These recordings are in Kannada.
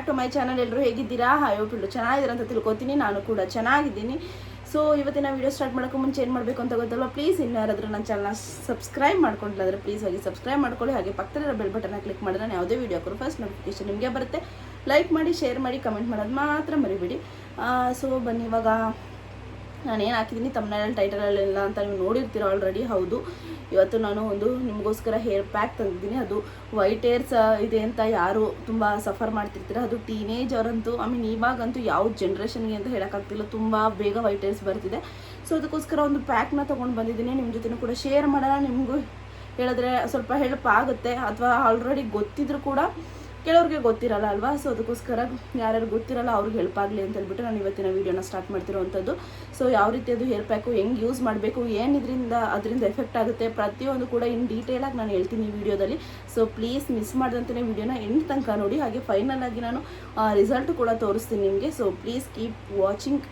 To my channel. ಎಲ್ಲರೂ ಹೇಗಿದ್ದೀರಾ? ಹೋಪ್ ಎಲ್ಲರೂ ಚೆನ್ನಾಗಿದ್ದೀರಾ ಅಂತ ತಿಳ್ಕೊತೀನಿ. ನಾನು ಕೂಡ ಚೆನ್ನಾಗಿದ್ದೀನಿ. ಸೊ ಇವತ್ತಿನ ವೀಡಿಯೋ ಸ್ಟಾರ್ಟ್ ಮಾಡೋಕ್ಕೂ ಮುಂಚೆ ಏನು ಮಾಡಬೇಕು ಅಂತ ಗೊತ್ತಲ್ವ? ಪ್ಲೀಸ್ ಇನ್ನು ಯಾರಾದರೂ ನನ್ನ ಚಾನಲ್ನ ಸಬ್ಸ್ಕ್ರೈಬ್ ಮಾಡ್ಕೊಂಡಿಲ್ಲ ಪ್ಲೀಸ್ ಹೋಗಿ ಸಬ್ಸ್ಕ್ರೈಬ್ ಮಾಡ್ಕೊಳ್ಳಿ. ಹಾಗೆ ಪಕ್ಕದಲ್ಲಿರೋ ಬೆಲ್ ಬಟನ್ನ ಕ್ಲಿಕ್ ಮಾಡಿದ್ರೆ ನಾನು ಯಾವುದೇ ವೀಡಿಯೋ ಹಾಕೋರು ಫಸ್ಟ್ ನೋಟಿಫಿಕೇಶನ್ ನಿಮಗೆ ಬರುತ್ತೆ. ಲೈಕ್ ಮಾಡಿ, ಶೇರ್ ಮಾಡಿ, ಕಮೆಂಟ್ ಮಾಡೋದು ಮಾತ್ರ ಮರಿಬೇಡಿ. ಸೊ ಬನ್ನಿ, ಇವಾಗ ನಾನೇನು ಹಾಕಿದ್ದೀನಿ ತಮ್ಮನೇಲಿ ಟೈಟಲಲ್ಲೆಲ್ಲ ಅಂತ ನೀವು ನೋಡಿರ್ತೀರ ಆಲ್ರೆಡಿ. ಹೌದು, ಇವತ್ತು ನಾನು ಒಂದು ನಿಮಗೋಸ್ಕರ ಹೇರ್ ಪ್ಯಾಕ್ ತಂದಿದ್ದೀನಿ. ಅದು ವೈಟ್ ಹೇರ್ಸ್ ಇದೆ ಅಂತ ಯಾರು ತುಂಬ ಸಫರ್ ಮಾಡ್ತಿರ್ತೀರ, ಅದು ಟೀನೇಜ್ ಅವರಂತೂ ಇವಾಗಂತೂ ಯಾವ ಜನ್ರೇಷನ್ಗೆ ಅಂತ ಹೇಳೋಕ್ಕಾಗ್ತಿಲ್ಲ, ತುಂಬ ಬೇಗ ವೈಟ್ ಹೇರ್ಸ್ ಬರ್ತಿದೆ. ಸೊ ಅದಕ್ಕೋಸ್ಕರ ಒಂದು ಪ್ಯಾಕ್ನ ತೊಗೊಂಡು ಬಂದಿದ್ದೀನಿ. ನಿಮ್ಮ ಜೊತೆ ಕೂಡ ಶೇರ್ ಮಾಡೋಣ. ನಿಮಗೂ ಹೇಳಿದ್ರೆ ಸ್ವಲ್ಪ ಹೆಲ್ಪ್ ಆಗುತ್ತೆ, ಅಥವಾ ಆಲ್ರೆಡಿ ಗೊತ್ತಿದ್ರು ಕೂಡ ಕೆಲವ್ರಿಗೆ ಗೊತ್ತಿರಲ್ಲ ಅಲ್ವಾ. ಸೊ ಅದಕ್ಕೋಸ್ಕರ ಯಾರ್ಯಾರು ಗೊತ್ತಿರಲ್ಲ ಅವ್ರಿಗೆ ಹೆಲ್ಪ್ ಆಗಲಿ ಅಂತ ಹೇಳ್ಬಿಟ್ಟು ನಾನು ಇವತ್ತಿನ ವೀಡಿಯೋನ ಸ್ಟಾರ್ಟ್ ಮಾಡ್ತಿರೋವಂಥದ್ದು. ಸೊ ಯಾವ ರೀತಿ ಅದು ಹೇರ್ ಪ್ಯಾಕು ಹೆಂಗೆ ಯೂಸ್ ಮಾಡಬೇಕು, ಅದರಿಂದ ಎಫೆಕ್ಟ್ ಆಗುತ್ತೆ, ಪ್ರತಿಯೊಂದು ಕೂಡ ಇನ್ ಡೀಟೇಲಾಗಿ ನಾನು ಹೇಳ್ತೀನಿ ಈ ವಿಡಿಯೋದಲ್ಲಿ. ಸೊ ಪ್ಲೀಸ್ ಮಿಸ್ ಮಾಡಿದಂತೆ ವಿಡಿಯೋನ ಎಂಡ್ ತನಕ ನೋಡಿ. ಹಾಗೆ ಫೈನಲ್ ಆಗಿ ನಾನು ರಿಸಲ್ಟ್ ಕೂಡ ತೋರಿಸ್ತೀನಿ ನಿಮಗೆ. So please keep watching.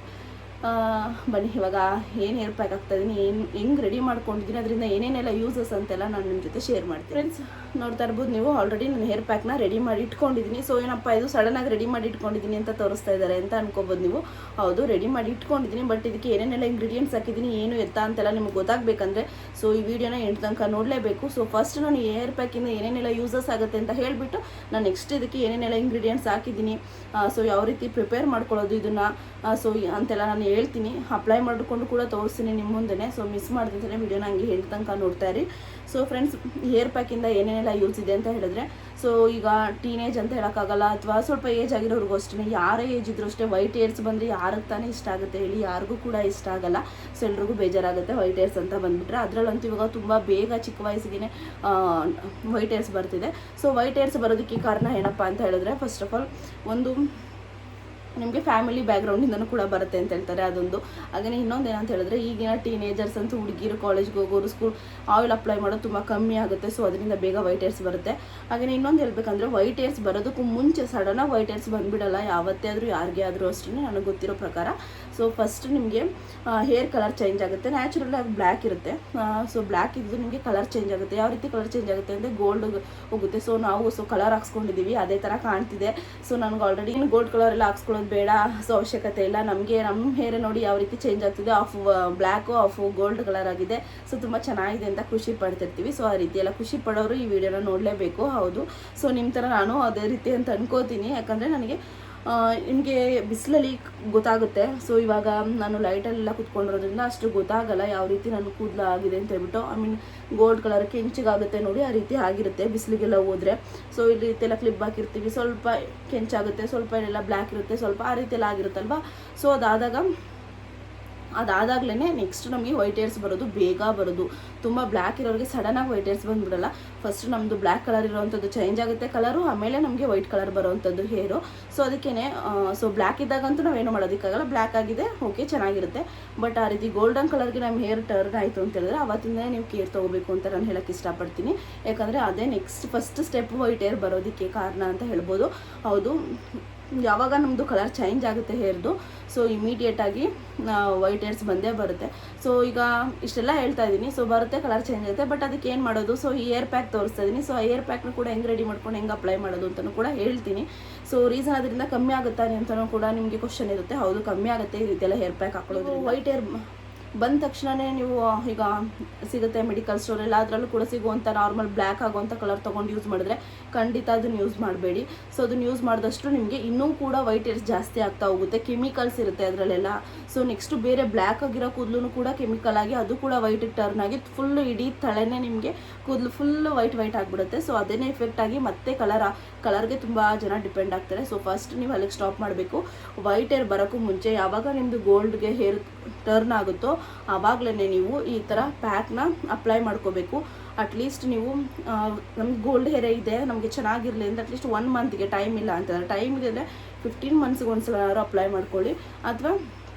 ಬನ್ನಿ, ಇವಾಗ ಏನು ಹೇರ್ ಪ್ಯಾಕ್ ಆಗ್ತಾಯಿದ್ದೀನಿ, ಹೆಂಗೆ ರೆಡಿ ಮಾಡ್ಕೊಂಡಿದ್ದೀನಿ, ಅದರಿಂದ ಏನೇನೆಲ್ಲ ಯೂಸಸ್ ಅಂತೆಲ್ಲ ನಾನು ನಿಮ್ಮ ಜೊತೆ ಶೇರ್ ಮಾಡ್ತೀನಿ. ಫ್ರೆಂಡ್ಸ್, ನೋಡ್ತಾ ಇರ್ಬೋದು ನೀವು, ಆಲ್ರೆಡಿ ನಾನು ಹೇರ್ ಪ್ಯಾಕ್ನ ರೆಡಿ ಮಾಡಿ ಇಟ್ಕೊಂಡಿದ್ದೀನಿ. ಸೊ ಏನಪ್ಪ ಇದು ಸಡನ್ನಾಗಿ ರೆಡಿ ಮಾಡಿ ಇಟ್ಕೊಂಡಿದ್ದೀನಿ ಅಂತ ತೋರಿಸ್ತಾ ಇದ್ದಾರೆ ಅಂತ ಅನ್ಕೋಬೋದು ನೀವು. ಹೌದು, ರೆಡಿ ಮಾಡಿ ಇಟ್ಕೊಂಡಿದ್ದೀನಿ, ಬಟ್ ಇದಕ್ಕೆ ಏನೇನೆಲ್ಲ ಇಂಗ್ರೀಡಿಯೆಂಟ್ಸ್ ಹಾಕಿದ್ದೀನಿ, ಏನು ಎತ್ತ ಅಂತೆಲ್ಲ ನಿಮ್ಗೆ ಗೊತ್ತಾಗಬೇಕಂದ್ರೆ ಸೊ ಈ ವಿಡಿಯೋನ ಎಂಟು ತನಕ ನೋಡಲೇಬೇಕು. ಸೊ ಫಸ್ಟ್ ನಾನು ಹೇರ್ ಪ್ಯಾಕಿಂದ ಏನೇನೆಲ್ಲ ಯೂಸಸ್ ಆಗುತ್ತೆ ಅಂತ ಹೇಳಿಬಿಟ್ಟು ನಾನು ನೆಕ್ಸ್ಟ್ ಇದಕ್ಕೆ ಏನೇನೆಲ್ಲ ಇಂಗ್ರೀಡಿಯೆಂಟ್ಸ್ ಹಾಕಿದ್ದೀನಿ, ಸೊ ಯಾವ ರೀತಿ ಪ್ರಿಪೇರ್ ಮಾಡ್ಕೊಳ್ಳೋದು ಇದನ್ನು, ಸೊ ಅಂತೆಲ್ಲ ನಾನು ಹೇಳ್ತೀನಿ. ಅಪ್ಲೈ ಮಾಡಿಕೊಂಡು ಕೂಡ ತೋರಿಸ್ತೀನಿ ನಿಮ್ಮ ಮುಂದೆ. ಸೊ ಮಿಸ್ ಮಾಡಿದ್ರೆ ವಿಡಿಯೋನ ಹಂಗೆ ಎಂಟು ತನಕ ನೋಡ್ತಾ ಇರಿ. ಸೊ ಫ್ರೆಂಡ್ಸ್, ಹೇರ್ ಪ್ಯಾಕಿಂದ ಏನೇನೆಲ್ಲ ಯೂಸ್ ಇದೆ ಅಂತ ಹೇಳಿದ್ರೆ, ಸೊ ಈಗ ಟೀನೇಜ್ ಅಂತ ಹೇಳೋಕ್ಕಾಗಲ್ಲ, ಅಥವಾ ಸ್ವಲ್ಪ ಏಜ್ ಆಗಿರೋರಿಗೂ ಅಷ್ಟೇ, ಯಾರೇ ಏಜ್ ಇದ್ರೂ ಅಷ್ಟೇ ವೈಟ್ ಹೇರ್ಸ್ ಬಂದರೆ ಯಾರಿಗೆ ತಾನೇ ಇಷ್ಟ ಆಗುತ್ತೆ ಹೇಳಿ? ಯಾರಿಗೂ ಕೂಡ ಇಷ್ಟ ಆಗಲ್ಲ. ಸೊ ಎಲ್ರಿಗೂ ಬೇಜಾರಾಗುತ್ತೆ ವೈಟ್ ಹೇರ್ಸ್ ಅಂತ ಬಂದುಬಿಟ್ರೆ. ಅದರಲ್ಲಂತೂ ಇವಾಗ ತುಂಬ ಬೇಗ ಚಿಕ್ಕ ವಯಸ್ಸಿಗೆ ವೈಟ್ ಹೇರ್ಸ್ ಬರ್ತಿದೆ. ಸೊ ವೈಟ್ ಹೇರ್ಸ್ ಬರೋದಕ್ಕೆ ಕಾರಣ ಏನಪ್ಪ ಅಂತ ಹೇಳಿದ್ರೆ, ಫಸ್ಟ್ ಆಫ್ ಆಲ್ ಒಂದು ನಿಮಗೆ ಫ್ಯಾಮಿಲಿ ಬ್ಯಾಕ್ಗ್ರೌಂಡಿಂದನೂ ಕೂಡ ಬರುತ್ತೆ ಅಂತ ಹೇಳ್ತಾರೆ, ಅದೊಂದು. ಹಾಗೆ ಇನ್ನೊಂದು ಏನಂತ ಹೇಳಿದ್ರೆ, ಈಗಿನ ಟೀನೇಜರ್ಸ್ ಅಂತೂ ಹುಡುಗಿರು ಕಾಲೇಜ್ಗೆ ಹೋಗೋರು ಸ್ಕೂಲ್ ಆಯಿಲ್ ಅಪ್ಲೈ ಮಾಡೋದು ತುಂಬ ಕಮ್ಮಿ ಆಗುತ್ತೆ. ಸೊ ಅದರಿಂದ ಬೇಗ ವೈಟ್ ಹೇರ್ಸ್ ಬರುತ್ತೆ. ಹಾಗೆ ಇನ್ನೊಂದು ಹೇಳ್ಬೇಕಂದ್ರೆ, ವೈಟ್ ಹೇರ್ಸ್ ಬರೋದಕ್ಕೂ ಮುಂಚೆ ಸಡನ್ನಾಗಿ ವೈಟ್ ಹೇರ್ಸ್ ಬಂದುಬಿಡಲ್ಲ ಯಾವತ್ತೇ ಆದರೂ, ಯಾರಿಗೆ ಆದರೂ ಅಷ್ಟೇ ನನಗೆ ಗೊತ್ತಿರೋ ಪ್ರಕಾರ. ಸೊ ಫಸ್ಟ್ ನಿಮಗೆ ಹೇರ್ ಕಲರ್ ಚೇಂಜ್ ಆಗುತ್ತೆ. ನ್ಯಾಚುರಲ್ ಆಗಿ ಬ್ಲ್ಯಾಕ್ ಇರುತ್ತೆ. ಸೊ ಬ್ಲ್ಯಾಕ್ ಇದ್ದು ನಿಮಗೆ ಕಲರ್ ಚೇಂಜ್ ಆಗುತ್ತೆ. ಯಾವ ರೀತಿ ಕಲರ್ ಚೇಂಜ್ ಆಗುತ್ತೆ ಅಂದರೆ, ಗೋಲ್ಡ್ ಹೋಗುತ್ತೆ. ಸೊ ನಾವು ಕಲರ್ ಹಾಕ್ಸ್ಕೊಂಡಿದ್ದೀವಿ, ಅದೇ ಥರ ಕಾಣ್ತಿದೆ. ಸೊ ನನಗೆ ಆಲ್ರೆಡಿ ಗೋಲ್ಡ್ ಕಲರ್ ಎಲ್ಲ ಹಾಕ್ಸ್ಕೊಳ್ಳೋದು ಬೇಡ, ಸೊ ಅವಶ್ಯಕತೆ ಇಲ್ಲ. ನಮ್ಮ ಹೇರ್ ನೋಡಿ ಯಾವ ರೀತಿ ಚೇಂಜ್ ಆಗ್ತಿದೆ, of black of gold colour ಆಗಿದೆ. ಸೊ ತುಂಬ ಚೆನ್ನಾಗಿದೆ ಅಂತ ಖುಷಿ ಪಡ್ತಿರ್ತೀವಿ. ಸೊ ಆ ರೀತಿ ಎಲ್ಲ ಖುಷಿ ಪಡೋರು ಈ ವಿಡಿಯೋನ ನೋಡಲೇಬೇಕು. ಹೌದು, ಸೊ ನಿಮ್ಮ ಥರ ನಾನು ಅದೇ ರೀತಿ ಅಂತ ಅನ್ಕೋತೀನಿ. ಯಾಕಂದರೆ ನನಗೆ ನಿಮಗೆ ಬಿಸಿಲಲ್ಲಿ ಗೊತ್ತಾಗುತ್ತೆ. ಸೊ ಇವಾಗ ನಾನು ಲೈಟಲ್ಲೆಲ್ಲ ಕುತ್ಕೊಂಡಿರೋದ್ರಿಂದ ಅಷ್ಟು ಗೊತ್ತಾಗಲ್ಲ ಯಾವ ರೀತಿ ನನ್ನ ಕೂದಲ ಆಗಿದೆ ಅಂತ ಹೇಳ್ಬಿಟ್ಟು. ಗೋಲ್ಡ್ ಕಲರ್ ಕೆಂಚಿಗಾಗುತ್ತೆ ನೋಡಿ, ಆ ರೀತಿ ಆಗಿರುತ್ತೆ ಬಿಸಿಲಿಗೆಲ್ಲ ಹೋದರೆ. ಸೊ ಈ ರೀತಿ ಎಲ್ಲ ಕ್ಲಿಪ್ ಹಾಕಿರ್ತೀವಿ, ಸ್ವಲ್ಪ ಕೆಂಚಾಗುತ್ತೆ, ಸ್ವಲ್ಪ ಎಲ್ಲ ಬ್ಲ್ಯಾಕ್ ಇರುತ್ತೆ, ಸ್ವಲ್ಪ ಆ ರೀತಿ ಎಲ್ಲ ಆಗಿರುತ್ತಲ್ವ. ಸೊ ಅದಾದಾಗಲೇ ನೆಕ್ಸ್ಟ್ ನಮಗೆ ವೈಟ್ ಹೇರ್ಸ್ ಬರೋದು, ಬೇಗ ಬರೋದು. ತುಂಬ ಬ್ಲ್ಯಾಕ್ ಇರೋರಿಗೆ ಸಡನ್ನಾಗಿ ವೈಟ್ ಹೇರ್ಸ್ ಬಂದುಬಿಡಲ್ಲ. ಫಸ್ಟ್ ನಮ್ಮದು ಬ್ಲ್ಯಾಕ್ ಕಲರ್ ಇರೋವಂಥದ್ದು ಚೇಂಜ್ ಆಗುತ್ತೆ ಕಲರು, ಆಮೇಲೆ ನಮಗೆ ವೈಟ್ ಕಲರ್ ಬರೋವಂಥದ್ದು ಹೇರು. ಸೊ ಅದಕ್ಕೇ ಸೊ ಬ್ಲ್ಯಾಕ್ ಇದ್ದಾಗಂತೂ ನಾವೇನು ಮಾಡೋದಕ್ಕಾಗಲ್ಲ. ಬ್ಲ್ಯಾಕ್ ಆಗಿದೆ ಓಕೆ, ಚೆನ್ನಾಗಿರುತ್ತೆ. ಬಟ್ ಆ ರೀತಿ ಗೋಲ್ಡನ್ ಕಲರ್ಗೆ ನಮ್ಮ ಹೇರ್ ಟರ್ನ್ ಆಯಿತು ಅಂತ ಹೇಳಿದ್ರೆ ಅವತ್ತಿಂದಲೇ ನೀವು ಕೇರ್ ತೊಗೋಬೇಕು ಅಂತ ನಾನು ಹೇಳೋಕ್ಕೆ ಇಷ್ಟಪಡ್ತೀನಿ. ಯಾಕಂದರೆ ಅದೇ next first step white hair ಬರೋದಕ್ಕೆ ಕಾರಣ ಅಂತ ಹೇಳ್ಬೋದು. ಹೌದು, ಯಾವಾಗ ನಮ್ಮದು ಕಲರ್ ಚೇಂಜ್ ಆಗುತ್ತೆ ಹೇರ್ದು, ಸೊ ಇಮಿಡಿಯೇಟಾಗಿ ವೈಟ್ ಹೇರ್ಸ್ ಬಂದೇ ಬರುತ್ತೆ. ಸೊ ಈಗ ಇಷ್ಟೆಲ್ಲ ಹೇಳ್ತಾ ಇದ್ದೀನಿ. ಸೊ ಬರುತ್ತೆ, ಕಲರ್ ಚೇಂಜ್ ಆಗುತ್ತೆ, ಬಟ್ ಅದಕ್ಕೆ ಏನು ಮಾಡೋದು? ಸೊ ಈ ಹೇರ್ ಪ್ಯಾಕ್ ತೋರಿಸ್ತಾ ಇದ್ದೀನಿ. ಸೊ ಆ ಹೇರ್ ಪ್ಯಾಕ್ನ ಕೂಡ ಹೆಂಗೆ ರೆಡಿ ಮಾಡ್ಕೊಂಡು ಹೆಂಗೆ ಅಪ್ಲೈ ಮಾಡೋದು ಅಂತಲೂ ಕೂಡ ಹೇಳ್ತೀನಿ. ಸೊ ರೀಸನ್ ಅದರಿಂದ ಕಮ್ಮಿ ಆಗುತ್ತಾ ಅಂತಲೂ ಕೂಡ ನಿಮಗೆ ಕ್ವಶನ್ ಇರುತ್ತೆ. ಹೌದು, ಕಮ್ಮಿ ಆಗುತ್ತೆ ಈ ರೀತಿ ಎಲ್ಲ ಹೇರ್ ಪ್ಯಾಕ್ ಹಾಕೊಳ್ಳೋದು. ವೈಟ್ ಹೇರ್ ಬಂದ ತಕ್ಷಣವೇ ನೀವು ಈಗ ಸಿಗುತ್ತೆ ಮೆಡಿಕಲ್ ಸ್ಟೋರೆಲ್ಲ, ಅದರಲ್ಲೂ ಕೂಡ ಸಿಗುವಂಥ ನಾರ್ಮಲ್ ಬ್ಲ್ಯಾಕ್ ಆಗುವಂಥ ಕಲರ್ ತೊಗೊಂಡು ಯೂಸ್ ಮಾಡಿದ್ರೆ ಖಂಡಿತ ಅದನ್ನು ಯೂಸ್ ಮಾಡಬೇಡಿ. ಸೊ ಅದನ್ನು ಯೂಸ್ ಮಾಡಿದಷ್ಟು ನಿಮಗೆ ಇನ್ನೂ ಕೂಡ ವೈಟ್ ಹೇರ್ಸ್ ಜಾಸ್ತಿ ಆಗ್ತಾ ಹೋಗುತ್ತೆ. ಕೆಮಿಕಲ್ಸ್ ಇರುತ್ತೆ ಅದರಲ್ಲೆಲ್ಲ. ಸೊ ನೆಕ್ಸ್ಟು ಬೇರೆ ಬ್ಲ್ಯಾಕ್ ಆಗಿರೋ ಕೂದಲು ಕೂಡ ಕೆಮಿಕಲ್ ಆಗಿ ಅದು ಕೂಡ ವೈಟಿಗೆ ಟರ್ನ್ ಆಗಿ ಫುಲ್ಲು ಇಡೀ ತಲೆನೇ ನಿಮಗೆ ಕೂದಲು ಫುಲ್ಲು ವೈಟ್ ಆಗಿಬಿಡುತ್ತೆ. ಸೊ ಅದೇನೇ ಎಫೆಕ್ಟ್ ಆಗಿ ಮತ್ತೆ ಕಲರ್ಗೆ ತುಂಬ ಜನ ಡಿಪೆಂಡ್ ಆಗ್ತಾರೆ. ಸೊ ಫಸ್ಟ್ ನೀವು ಅಲ್ಲಿಗೆ ಸ್ಟಾಪ್ ಮಾಡಬೇಕು. ವೈಟ್ ಹೇರ್ ಬರೋಕ್ಕೂ ಮುಂಚೆ ಯಾವಾಗ ನಿಮ್ಮದು ಗೋಲ್ಡ್ಗೆ ಹೇರ್ ಟರ್ನ್ ಆಗುತ್ತೋ ಆವಾಗಲೇ ನೀವು ಈ ಥರ ಪ್ಯಾಕ್ನ ಅಪ್ಲೈ ಮಾಡ್ಕೋಬೇಕು. ಅಟ್ಲೀಸ್ಟ್ ನೀವು ನಮ್ಗೆ ಗೋಲ್ಡ್ ಹೇರ್ ಇದೆ, ನಮಗೆ ಚೆನ್ನಾಗಿರಲಿ ಅಂದರೆ ಅಟ್ಲೀಸ್ಟ್ 1 ಮಂತ್ಗೆ ಟೈಮ್ ಇಲ್ಲ ಅಂತಂದರೆ, ಟೈಮ್ ಇದೆ ಅಂದರೆ 15 ಮಂತ್ಸ್ಗೆ ಒಂದ್ಸಲ ಅಪ್ಲೈ ಮಾಡ್ಕೊಳ್ಳಿ, ಅಥವಾ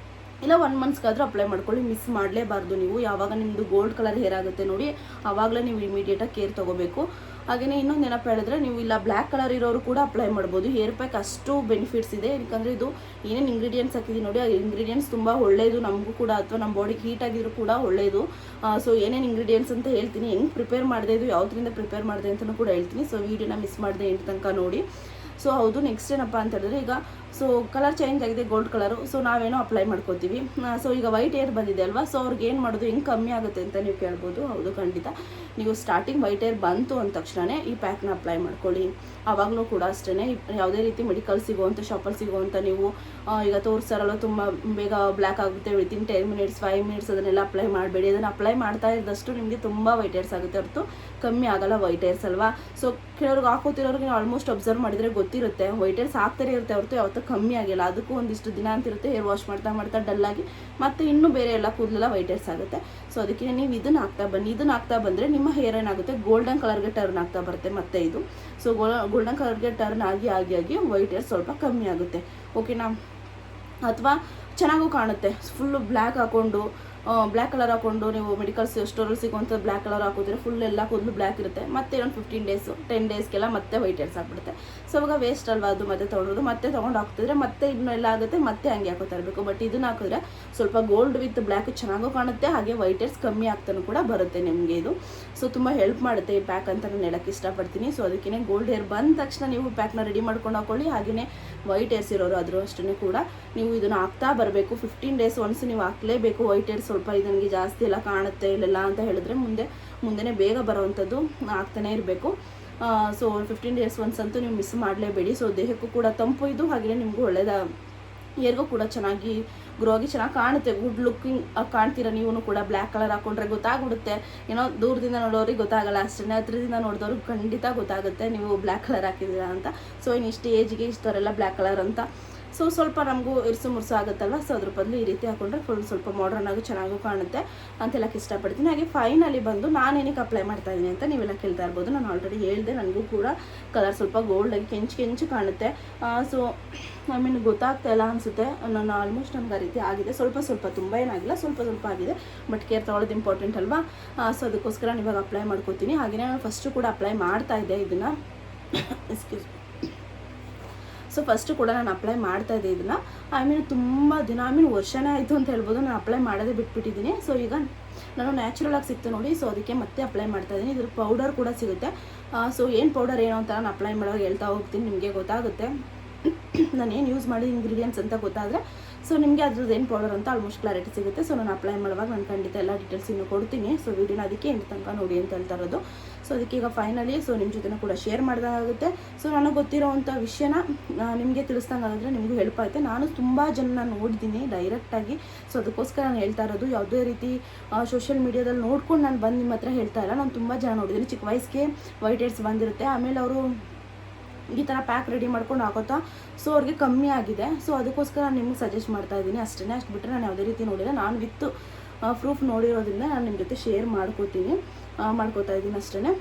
ಇಲ್ಲ 1 ಮಂತ್ಸ್ಗಾದರೂ ಅಪ್ಲೈ ಮಾಡ್ಕೊಳ್ಳಿ. ಮಿಸ್ ಮಾಡಲೇಬಾರ್ದು ನೀವು. ಯಾವಾಗ ನಿಮ್ಮದು ಗೋಲ್ಡ್ ಕಲರ್ ಹೇರ್ ಆಗುತ್ತೆ ನೋಡಿ, ಆವಾಗಲೇ ನೀವು ಇಮಿಡಿಯೇಟಾಗಿ ಕೇರ್ ತೊಗೋಬೇಕು. ಹಾಗೆಯೇ ಇನ್ನೊಂದು ಏನಪ್ಪ ಹೇಳಿದ್ರೆ, ನೀವು ಇಲ್ಲ ಬ್ಲ್ಯಾಕ್ ಕಲರ್ ಇರೋರು ಕೂಡ ಅಪ್ಲೈ ಮಾಡ್ಬೋದು. ಹೇರ್ ಪ್ಯಾಕ್ ಅಷ್ಟು ಬೆನಿಫಿಟ್ಸ್ ಇದೆ. ಯಾಕಂದರೆ ಇದು ಏನೇನು ಇಂಗ್ರೀಡಿಯೆಂಟ್ಸ್ ಹಾಕಿದ್ದೀವಿ ನೋಡಿ, ಆ ಇಂಗ್ರೀಡಿಯೆಂಟ್ಸ್ ತುಂಬ ಒಳ್ಳೆಯದು ನಮಗೂ ಕೂಡ, ಅಥವಾ ನಮ್ಮ ಬಾಡಿಗೆ ಹೀಟ್ ಆಗಿದ್ರು ಕೂಡ ಒಳ್ಳೆಯದು. ಸೊ ಏನೇನು ಇಂಗ್ರೀಡಿಯೆಂಟ್ಸ್ ಅಂತ ಹೇಳ್ತೀನಿ, ಹೆಂಗೆ ಪ್ರಿಪೇರ್ ಮಾಡಿದೆ, ಇದು ಯಾವುದರಿಂದ ಪ್ರಿಪೇರ್ ಮಾಡಿದೆ ಅಂತಲೂ ಕೂಡ ಹೇಳ್ತೀನಿ. ಸೊ ವೀಡಿಯೋನ ಮಿಸ್ ಮಾಡಿದೆ ಎಂಟು ತನಕ ನೋಡಿ. ಸೊ ಹೌದು, ನೆಕ್ಸ್ಟ್ ಏನಪ್ಪ ಅಂತ ಹೇಳಿದ್ರೆ ಈಗ ಸೊ ಕಲರ್ ಚೇಂಜ್ ಆಗಿದೆ, ಗೋಲ್ಡ್ ಕಲರು. ಸೊ ನಾವೇನೋ ಅಪ್ಲೈ ಮಾಡ್ಕೋತೀವಿ. ಸೊ ಈಗ ವೈಟ್ ಏರ್ ಬಂದಿದೆ ಅಲ್ವಾ, ಸೊ ಅವ್ರಿಗೆ ಏನು ಮಾಡೋದು, ಹೆಂಗೆ ಕಮ್ಮಿ ಆಗುತ್ತೆ ಅಂತ ನೀವು ಕೇಳ್ಬೋದು. ಹೌದು, ಖಂಡಿತ ನೀವು ಸ್ಟಾರ್ಟಿಂಗ್ ವೈಟ್ ಏರ್ ಬಂತು ಅಂದ ತಕ್ಷಣ ಈ ಪ್ಯಾಕ್ನ ಅಪ್ಲೈ ಮಾಡ್ಕೊಳ್ಳಿ. ಆವಾಗಲೂ ಕೂಡ ಅಷ್ಟೇ, ಯಾವುದೇ ರೀತಿ ಮೆಡಿಕಲ್ ಸಿಗೋವಂಥ ಶಾಪಲ್ಲಿ ಸಿಗೋವಂಥ ನೀವು ಈಗ ತೋರಿಸ್ತಾರಲ್ಲ ತುಂಬ ಬೇಗ ಬ್ಲ್ಯಾಕ್ ಆಗುತ್ತೆ ವಿತಿನ್ 10 ಮಿನಿಟ್ಸ್ 5 ಮಿನಿಟ್ಸ್ ಅದನ್ನೆಲ್ಲ ಅಪ್ಲೈ ಮಾಡಬೇಡಿ. ಅದನ್ನು ಅಪ್ಲೈ ಮಾಡ್ತಾ ಇದ್ದಷ್ಟು ನಿಮಗೆ ತುಂಬ ವೈಟ್ ಏರ್ಸ್ ಆಗುತ್ತೆ ಹೊರತು ಕಮ್ಮಿ ಆಗಲ್ಲ ವೈಟ್ ಏರ್ಸ್ ಅಲ್ವಾ. ಸೊ ಕೆಲವ್ರಿಗೆ ಹಾಕೋತಿರೋರಿಗೆ ಆಲ್ಮೋಸ್ಟ್ ಅಬ್ಸರ್ವ್ ಮಾಡಿದರೆ ಗೊತ್ತಿರುತ್ತೆ, ವೈಟ್ ಏರ್ಸ್ ಆಗ್ತಾನೆ ಇರುತ್ತೆ ಹೊರತು ಯಾವತ್ತೂ ಕಮ್ಮಿ ಆಗಿಲ್ಲ. ಅದಕ್ಕೂ ಒಂದಿಷ್ಟು ದಿನ ಅಂತಿರುತ್ತೆ, ಹೇರ್ ವಾಶ್ ಮಾಡ್ತಾ ಮಾಡ್ತಾ ಡಲ್ಲಾಗಿ ಮತ್ತೆ ಇನ್ನೂ ಬೇರೆ ಎಲ್ಲ ಕೂದಲೆಲ್ಲ ವೈಟ್ ಏರ್ಸ್ ಆಗುತ್ತೆ. ಸೊ ಅದಕ್ಕೆ ನೀವು ಇದನ್ನು ಹಾಕ್ತಾ ಬನ್ನಿ. ಇದನ್ನು ಹಾಕ್ತಾ ಬಂದರೆ ನಿಮ್ಮ ಹೇರ್ ಏನಾಗುತ್ತೆ, ಗೋಲ್ಡನ್ ಕಲರ್ಗೆ ಟರ್ನ್ ಆಗ್ತಾ ಬರುತ್ತೆ ಮತ್ತೆ ಇದು. ಸೊ ಗೋಲ್ಡನ್ ಕಲರ್ಗೆ ಟರ್ನ್ ಆಗಿ ಆಗಿ ಆಗಿ ವೈಟ್ ಏರ್ಸ್ ಸ್ವಲ್ಪ ಕಮ್ಮಿ ಆಗುತ್ತೆ, ಓಕೆನಾ. ಅಥವಾ ಚೆನ್ನಾಗೂ ಕಾಣುತ್ತೆ. ಫುಲ್ಲು ಬ್ಲ್ಯಾಕ್ ಹಾಕ್ಕೊಂಡು ಬ್ಲ್ಯಾಕ್ ಕಲರ್ ಹಾಕ್ಕೊಂಡು ನೀವು ಮೆಡಿಕಲ್ ಸ್ಟೋರಲ್ಲಿ ಸಿಗುವಂಥ ಬ್ಲ್ಯಾಕ್ ಕಲರ್ ಹಾಕೋದ್ರೆ ಫುಲ್ ಎಲ್ಲ ಕೂದಲು ಬ್ಲ್ಯಾಕ್ ಇರುತ್ತೆ. ಮತ್ತೆ ಒಂದು 15 ಡೇಸು 10 ಡೇಸ್ಗೆಲ್ಲ ಮತ್ತೆ ವೈಟ್ ಏರ್ಸ್ ಆಗಿಬಿಡುತ್ತೆ. ಸೊ ಅವಾಗ ವೇಸ್ಟ್ ಅಲ್ವಾ ಅದು, ಮತ್ತೆ ತೊಗೊಳೋದು, ಮತ್ತೆ ತೊಗೊಂಡು ಹಾಕ್ತಿದ್ರೆ ಮತ್ತೆ ಇನ್ನೂ ಎಲ್ಲ ಆಗುತ್ತೆ, ಮತ್ತೆ ಹಂಗೆ ಹಾಕೋತಾ ಇರಬೇಕು. ಬಟ್ ಇದನ್ನು ಹಾಕಿದ್ರೆ ಸ್ವಲ್ಪ ಗೋಲ್ಡ್ ವಿತ್ ಬ್ಲ್ಯಾಕ್ ಚೆನ್ನಾಗೂ ಕಾಣುತ್ತೆ, ಹಾಗೆ ವೈಟ್ ಏರ್ಸ್ ಕಮ್ಮಿ ಆಗ್ತಾನೂ ಕೂಡ ಬರುತ್ತೆ ನಿಮಗೆ ಇದು. ಸೊ ತುಂಬ ಹೆಲ್ಪ್ ಮಾಡುತ್ತೆ ಈ ಪ್ಯಾಕ್ ಅಂತ ನಾನು ಹೇಳೋಕ್ಕೆ ಇಷ್ಟಪಡ್ತೀನಿ. ಸೊ ಅದಕ್ಕೆ ಗೋಲ್ಡ್ ಹೇರ್ ಬಂದ ತಕ್ಷಣ ನೀವು ಪ್ಯಾಕ್ನ ರೆಡಿ ಮಾಡ್ಕೊಂಡು ಹಾಕೊಳ್ಳಿ. ಹಾಗೆಯೇ ವೈಟ್ ಏರ್ಸ್ ಇರೋರು ಆದರೂ ಅಷ್ಟೇ ಕೂಡ ನೀವು ಇದನ್ನು ಹಾಕ್ತಾ ಬರಬೇಕು. 15 ಡೇಸ್ ಒನ್ಸ್ ನೀವು ಹಾಕಲೇಬೇಕು. ವೈಟ್ ಏರ್ಸ್ ಸ್ವಲ್ಪ ಇದನಿಗೆ ಜಾಸ್ತಿ ಎಲ್ಲ ಕಾಣುತ್ತೆ ಇಲ್ಲೆಲ್ಲ ಅಂತ ಹೇಳಿದ್ರೆ ಮುಂದೆನೇ ಬೇಗ ಬರೋವಂಥದ್ದು ಆಗ್ತಾನೆ ಇರಬೇಕು. ಸೊ 15 ಡೇಸ್ ಒನ್ಸ್ ಅಂತೂ ನೀವು ಮಿಸ್ ಮಾಡಲೇಬೇಡಿ. ಸೊ ದೇಹಕ್ಕೂ ಕೂಡ ತಂಪು ಇದು, ಹಾಗೆಯೇ ನಿಮಗೂ ಒಳ್ಳೆಯದ, ಹೇರ್ಗೂ ಕೂಡ ಚೆನ್ನಾಗಿ ಗ್ರೋ ಆಗಿ ಚೆನ್ನಾಗಿ ಕಾಣುತ್ತೆ. ಗುಡ್ ಲುಕ್ಕಿಂಗ್ ಕಾಣ್ತೀರ ನೀವು ಕೂಡ. ಬ್ಲ್ಯಾಕ್ ಕಲರ್ ಹಾಕೊಂಡ್ರೆ ಗೊತ್ತಾಗ್ಬಿಡುತ್ತೆ, ಏನೋ ದೂರದಿಂದ ನೋಡೋರಿಗೆ ಗೊತ್ತಾಗಲ್ಲ ಅಷ್ಟೇ, ಹತ್ರದಿಂದ ನೋಡಿದವ್ರಿಗೆ ಖಂಡಿತ ಗೊತ್ತಾಗುತ್ತೆ ನೀವು ಬ್ಲ್ಯಾಕ್ ಕಲರ್ ಹಾಕಿದ್ದೀರಾ ಅಂತ. ಸೊ ಇನ್ನು ಇಷ್ಟು ಏಜ್ಗೆ ಇಷ್ಟವರೆಲ್ಲ ಬ್ಲ್ಯಾಕ್ ಕಲರ್ ಅಂತ. ಸೊ ಸ್ವಲ್ಪ ನಮಗೂ ಇರ್ಸು ಮುರ್ಸು ಆಗುತ್ತಲ್ವ. ಸೊ ಅದ್ರ ಬದಲು ಈ ರೀತಿ ಹಾಕೊಂಡ್ರೆ ಫುಲ್ ಸ್ವಲ್ಪ ಮಾಡರ್ನ್ ಆಗಿ ಚೆನ್ನಾಗೂ ಕಾಣುತ್ತೆ ಅಂತೆಲ್ಲಕ್ಕೆ ಇಷ್ಟಪಡ್ತೀನಿ. ಹಾಗೆ ಫೈನಲಿ ಬಂದು ನಾನೇನಕ್ಕೆ ಅಪ್ಲೈ ಮಾಡ್ತಾ ಇದ್ದೀನಿ ಅಂತ ನೀವೆಲ್ಲ ಕೇಳ್ತಾ ಇರ್ಬೋದು. ನಾನು ಆಲ್ರೆಡಿ ಹೇಳಿದೆ, ನನಗೂ ಕೂಡ ಕಲರ್ ಸ್ವಲ್ಪ ಗೋಲ್ಡಾಗಿ ಕೆಂಚು ಕಾಣುತ್ತೆ. ಸೊ ಐ ಮೀನ್ ಗೊತ್ತಾಗ್ತಾ ಇಲ್ಲ ಅನಿಸುತ್ತೆ. ನಾನು ಆಲ್ಮೋಸ್ಟ್ ನನಗೆ ಆ ರೀತಿ ಆಗಿದೆ, ಸ್ವಲ್ಪ ತುಂಬ ಏನಾಗಿಲ್ಲ, ಸ್ವಲ್ಪ ಆಗಿದೆ. ಬಟ್ ಕೇರ್ ತೊಗೊಳ್ಳೋದು ಇಂಪಾರ್ಟೆಂಟ್ ಅಲ್ವಾ. ಸೊ ಅದಕ್ಕೋಸ್ಕರ ನಾನು ಇವಾಗ ಅಪ್ಲೈ ಮಾಡ್ಕೋತೀನಿ. ಹಾಗೆಯೇ ನಾನು ಫಸ್ಟು ಕೂಡ ಅಪ್ಲೈ ಮಾಡ್ತಾ ಇದ್ದೆ ಇದನ್ನು. ಎಕ್ಸ್ಕ್ಯೂಸ್. ಸೊ ಫಸ್ಟು ಕೂಡ ನಾನು ಅಪ್ಲೈ ಮಾಡ್ತಾಯಿದ್ದೆ ಇದನ್ನು. ಐ ಮೀನ್ ತುಂಬ ದಿನ, ವರ್ಷನೇ ಆಯಿತು ಅಂತ ಹೇಳ್ಬೋದು, ನಾನು ಅಪ್ಲೈ ಮಾಡೋದೇ ಬಿಟ್ಬಿಟ್ಟಿದ್ದೀನಿ. ಸೊ ಈಗ ನಾನು ನ್ಯಾಚುರಲಾಗಿ ಸಿಕ್ತು ನೋಡಿ, ಸೊ ಅದಕ್ಕೆ ಮತ್ತೆ ಅಪ್ಲೈ ಮಾಡ್ತಾಯಿದ್ದೀನಿ. ಇದ್ರ ಪೌಡರ್ ಕೂಡ ಸಿಗುತ್ತೆ. ಸೊ ಏನು ಪೌಡರ್ ಏನು ಅಂತ ನಾನು ಅಪ್ಲೈ ಮಾಡೋವಾಗ ಹೇಳ್ತಾ ಹೋಗ್ತೀನಿ, ನಿಮಗೆ ಗೊತ್ತಾಗುತ್ತೆ. ನಾನು ಏನು ಯೂಸ್ ಮಾಡಿ ಇಂಗ್ರೀಡಿಯೆಂಟ್ಸ್ ಅಂತ ಗೊತ್ತಾದರೆ ಸೊ ನಿಮಗೆ ಅದ್ರದ್ದು ಏನು ಪೌಡರ್ ಅಂತ ಆಲ್ಮೋಸ್ಟ್ ಕ್ಲಾರಿಟಿ ಸಿಗುತ್ತೆ. ಸೊ ನಾನು ಅಪ್ಲೈ ಮಾಡುವಾಗ ನಾನು ಖಂಡಿತ ಎಲ್ಲ ಡೀಟೇಲ್ಸ್ ಇನ್ನೂ ಕೊಡ್ತೀನಿ. ಸೊ ವಿಡಿಯೋನ ಅದಕ್ಕೆ ಎಂಟು ತನಕ ನೋಡಿ ಅಂತ ಹೇಳ್ತಾ ಇರೋದು. ಸೊ ಅದಕ್ಕೆ ಈಗ ಫೈನಲಿ ಸೊ ನಿಮ್ಮ ಜೊತೆ ಕೂಡ ಶೇರ್ ಮಾಡಿದಾಗುತ್ತೆ. ಸೊ ನನಗೆ ಗೊತ್ತಿರೋವಂಥ ವಿಷಯನ ನಿಮಗೆ ತಿಳಿಸ್ದಂಗೆ ಆಗಿದ್ರೆ ನಿಮಗೂ ಹೆಲ್ಪ್ ಆಗುತ್ತೆ. ನಾನು ತುಂಬ ಜನ ನೋಡಿದ್ದೀನಿ ಡೈರೆಕ್ಟಾಗಿ. ಸೊ ಅದಕ್ಕೋಸ್ಕರ ನಾನು ಹೇಳ್ತಾ ಇರೋದು, ಯಾವುದೇ ರೀತಿ ಸೋಷಿಯಲ್ ಮೀಡಿಯಾದಲ್ಲಿ ನೋಡ್ಕೊಂಡು ನಾನು ಬಂದು ನಿಮ್ಮ ಹತ್ರ ಹೇಳ್ತಾ ಇಲ್ಲ. ನಾನು ತುಂಬ ಜನ ನೋಡಿದ್ದೀನಿ, ಚಿಕ್ಕ ವಯಸ್ಸಿಗೆ ವೈಟ್ ಹೇರ್ಸ್ ಬಂದಿರುತ್ತೆ, ಆಮೇಲೆ ಅವರು ಈ ಥರ ಪ್ಯಾಕ್ ರೆಡಿ ಮಾಡ್ಕೊಂಡು ಹಾಕೋತಾ ಸೊ ಅವ್ರಿಗೆ ಕಮ್ಮಿ ಆಗಿದೆ. ಸೊ ಅದಕ್ಕೋಸ್ಕರ ನಾನು ನಿಮ್ಗೆ ಸಜೆಸ್ಟ್ ಮಾಡ್ತಾ ಇದ್ದೀನಿ ಅಷ್ಟೇ. ಅಷ್ಟು ಬಿಟ್ಟರೆ ನಾನು ಯಾವುದೇ ರೀತಿ ನೋಡಿಲ್ಲ. ನಾನು ವಿತ್ ಪ್ರೂಫ್ ನೋಡಿರೋದ್ರಿಂದ ನಾನು ನಿಮ್ಮ ಜೊತೆ ಶೇರ್ ಮಾಡ್ಕೋತಾ ಇದ್ದೀನಿ ಅಷ್ಟೇ.